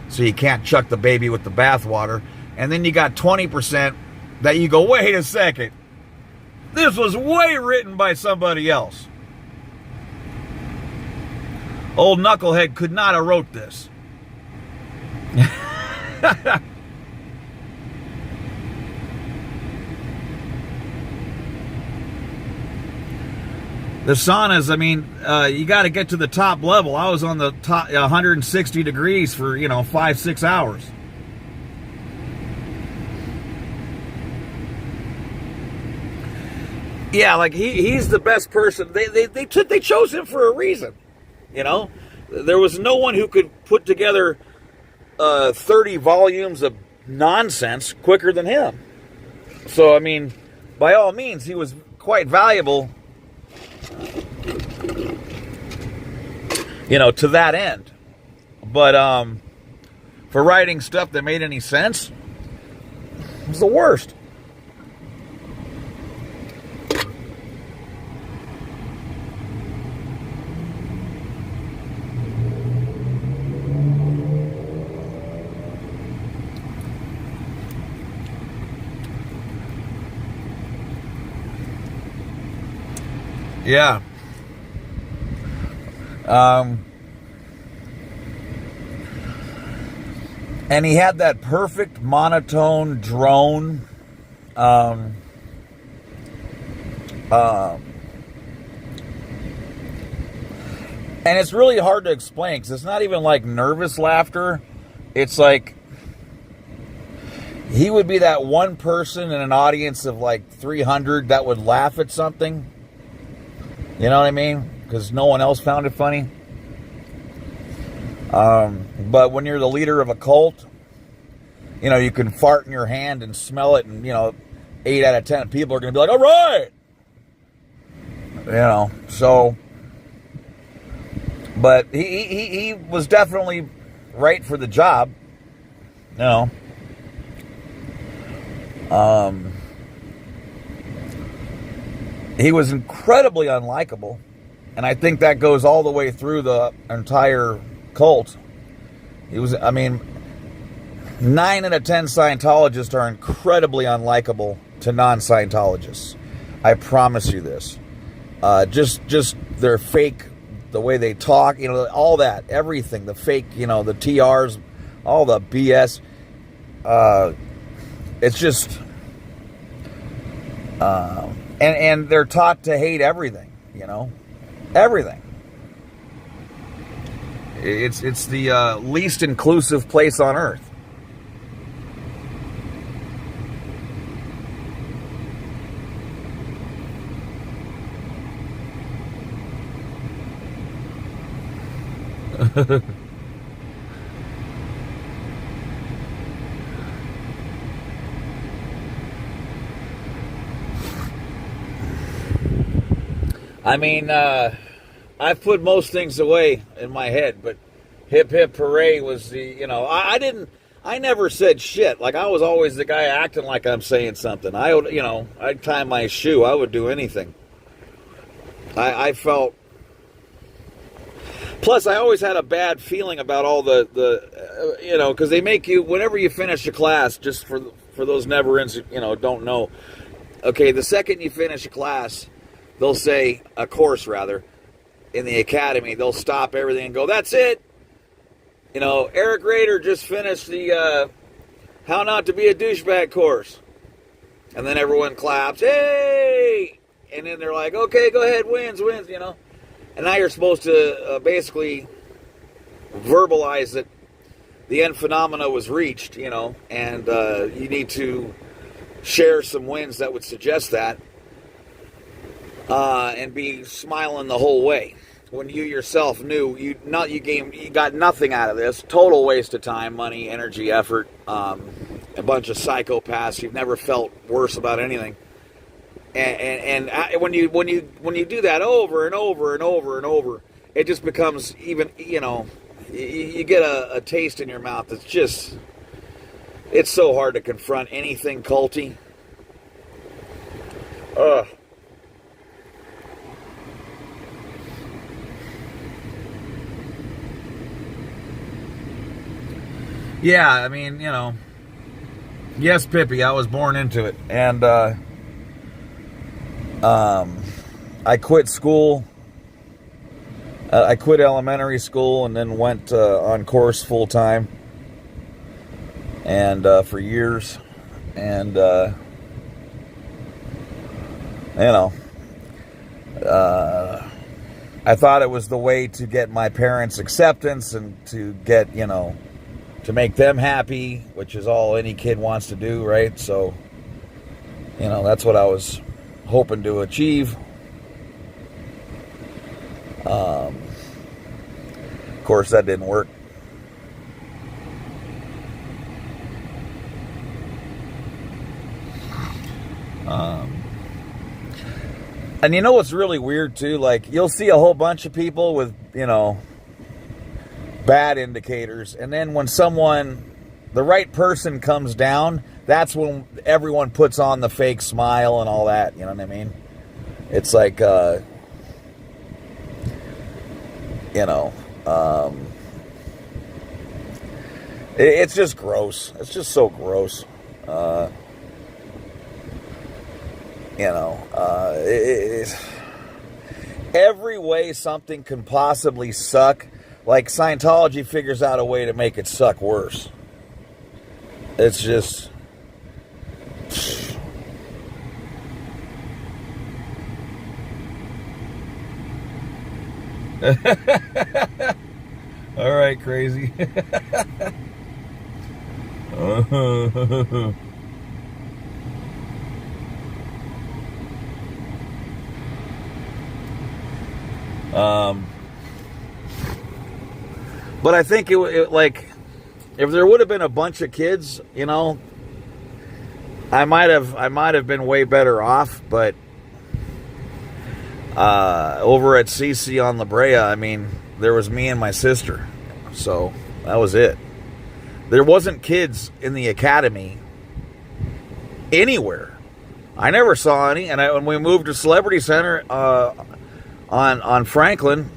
So you can't chuck the baby with the bathwater. And then you got 20% that you go, wait a second, this was way written by somebody else. Old Knucklehead could not have wrote this. The saunas, you got to get to the top level. I was on the top 160 degrees for, 5-6 hours. Yeah, like he's the best person. They chose him for a reason. There was no one who could put together 30 volumes of nonsense quicker than him. So, by all means, he was quite valuable, to that end. But for writing stuff that made any sense, it was the worst. Yeah. And he had that perfect monotone drone. And it's really hard to explain because it's not even like nervous laughter. It's like he would be that one person in an audience of like 300 that would laugh at something. You know what I mean? Because no one else found it funny. But when you're the leader of a cult, you can fart in your hand and smell it, and 8 out of 10 people are going to be like, all right. So, but he was definitely right for the job. He was incredibly unlikable, and I think that goes all the way through the entire cult. He was, 9 out of 10 Scientologists are incredibly unlikable to non-Scientologists. I promise you this. Just their fake, the way they talk, all that, everything, the fake, the TRs, all the BS. It's just, and they're taught to hate everything, everything. It's the least inclusive place on earth. I've put most things away in my head, but hip hip hooray was the, I never said shit. Like, I was always the guy acting like I'm saying something. I'd tie my shoe. I would do anything. I felt, plus I always had a bad feeling about all the because they make you, whenever you finish a class, just for for those never-ins, don't know. Okay, the second you finish a class, they'll say, a course rather, in the academy, they'll stop everything and go, that's it. Eric Rader just finished the How Not to Be a Douchebag course. And then everyone claps, hey! And then they're like, okay, go ahead, wins. And now you're supposed to basically verbalize that the end phenomena was reached, and you need to share some wins that would suggest that, and be smiling the whole way. When you yourself knew you got nothing out of this, total waste of time, money, energy, effort, a bunch of psychopaths. You've never felt worse about anything, and when you do that over and over and over and over, it just becomes even you get a taste in your mouth that's just, it's so hard to confront anything culty. Yeah, I mean, yes, Pippi, I was born into it. And I quit school. I quit elementary school and then went on course full time. And for years. And, I thought it was the way to get my parents' acceptance and to get, to make them happy, which is all any kid wants to do, right? So, that's what I was hoping to achieve. Of course, that didn't work. And you know what's really weird too? Like, you'll see a whole bunch of people with, bad indicators, and then when the right person comes down, that's when everyone puts on the fake smile and all that, you know what I mean? It's like, it's just gross. It's just so gross. Every way something can possibly suck, like Scientology figures out a way to make it suck worse. It's just... All right, crazy. But I think it like, if there would have been a bunch of kids, I might have been way better off. But over at CC on La Brea, I mean, there was me and my sister, so that was it. There wasn't kids in the academy anywhere. I never saw any, and when we moved to Celebrity Center on Franklin,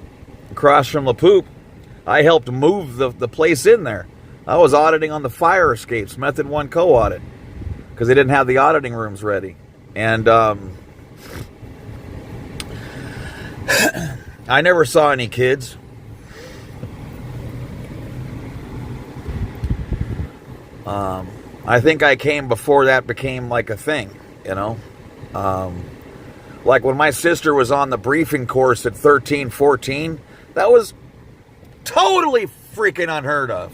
across from La Poupe, I helped move the place in there. I was auditing on the fire escapes, Method 1 co-audit, because they didn't have the auditing rooms ready. And I never saw any kids. I think I came before that became like a thing, like when my sister was on the briefing course at 13, 14, that was totally freaking unheard of.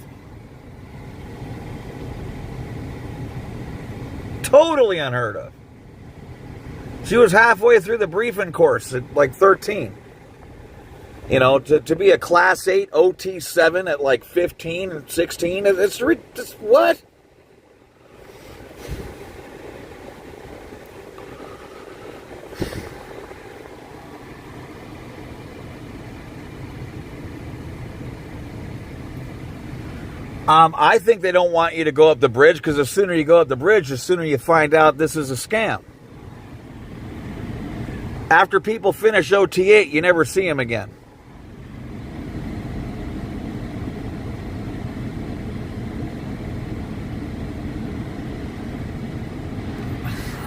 Totally unheard of. She was halfway through the briefing course at like 13. To be a Class 8 OT7 at like 15 and 16, it's what? I think they don't want you to go up the bridge, because the sooner you go up the bridge, the sooner you find out this is a scam. After people finish OT8, you never see them again.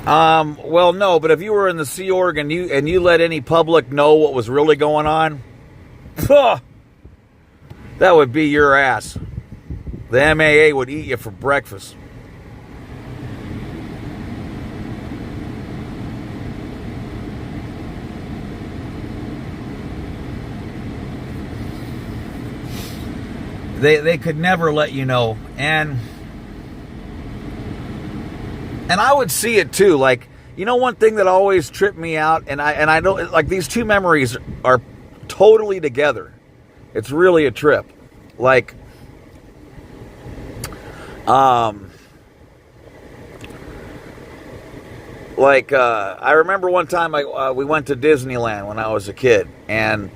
Well, no, but if you were in the Sea Org and you let any public know what was really going on, that would be your ass. The MAA would eat you for breakfast. They could never let you know. And I would see it too. Like, you know, one thing that always tripped me out, and I don't, like, these two memories are totally together. It's really a trip. Like, I remember one time we went to Disneyland when I was a kid, and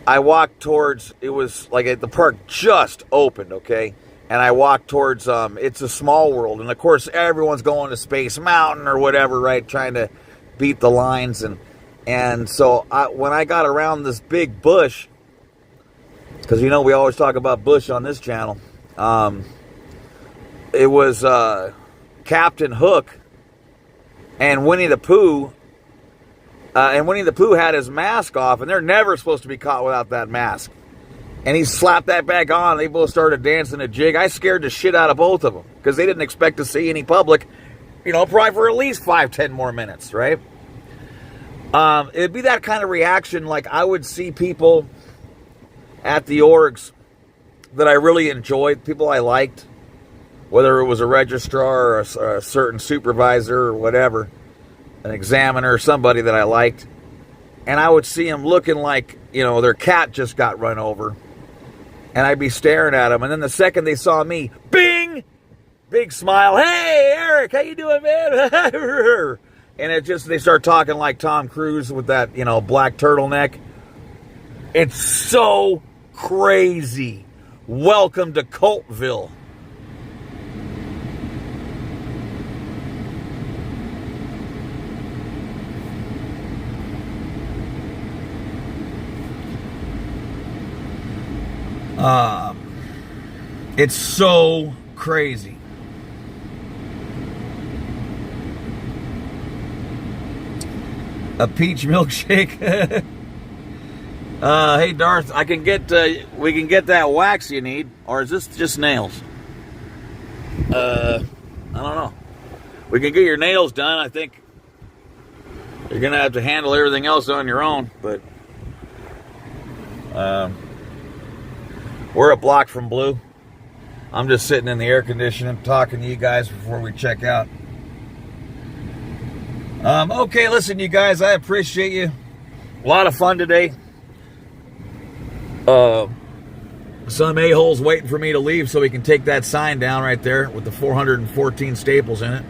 I walked towards, it was like the park just opened, okay? And I walked towards, It's a Small World. And of course, everyone's going to Space Mountain or whatever, right? Trying to beat the lines. And so when I got around this big bush, because, you know, we always talk about bush on this channel. It was Captain Hook and Winnie the Pooh. And Winnie the Pooh had his mask off, and they're never supposed to be caught without that mask. And he slapped that back on. They both started dancing a jig. I scared the shit out of both of them because they didn't expect to see any public, you know, probably for at least 5-10 more minutes, right? It'd be that kind of reaction. Like, I would see people at the orgs that I really enjoyed, people I liked, whether it was a registrar or a certain supervisor or whatever, an examiner, somebody that I liked, and I would see them looking like, you know, their cat just got run over, and I'd be staring at them, and then the second they saw me, bing, big smile, hey, Eric, how you doing, man? And it just, they start talking like Tom Cruise with that, you know, black turtleneck. It's so crazy. Welcome to Coltville. It's so crazy. A peach milkshake. Hey Darth, we can get that wax you need, or is this just nails? I don't know. We can get your nails done. I think you're gonna have to handle everything else on your own, but we're a block from Blue. I'm just sitting in the air conditioning talking to you guys before we check out. Okay, listen, you guys, I appreciate you. A lot of fun today. Some a-hole's waiting for me to leave so he can take that sign down right there with the 414 staples in it.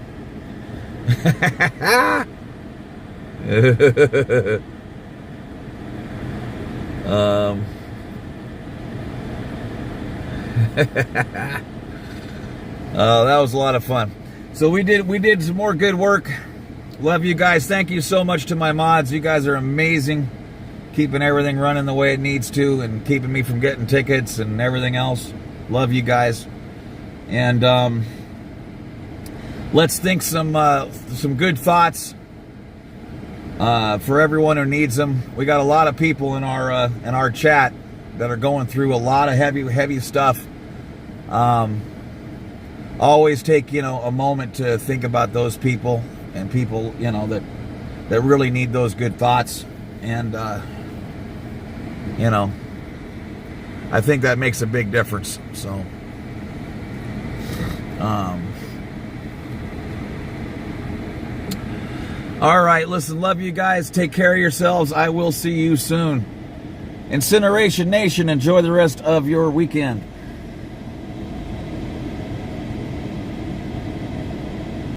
That was a lot of fun. So we did some more good work. Love you guys. Thank you so much to my mods. You guys are amazing, keeping everything running the way it needs to and keeping me from getting tickets and everything else. Love you guys. And let's think some good thoughts for everyone who needs them. We got a lot of people in our chat that are going through a lot of heavy stuff. Always take, you know, a moment to think about those people and people, you know, that really need those good thoughts. And you know, I think that makes a big difference. So all right, listen, love you guys. Take care of yourselves. I will see you soon. Incineration Nation, enjoy the rest of your weekend.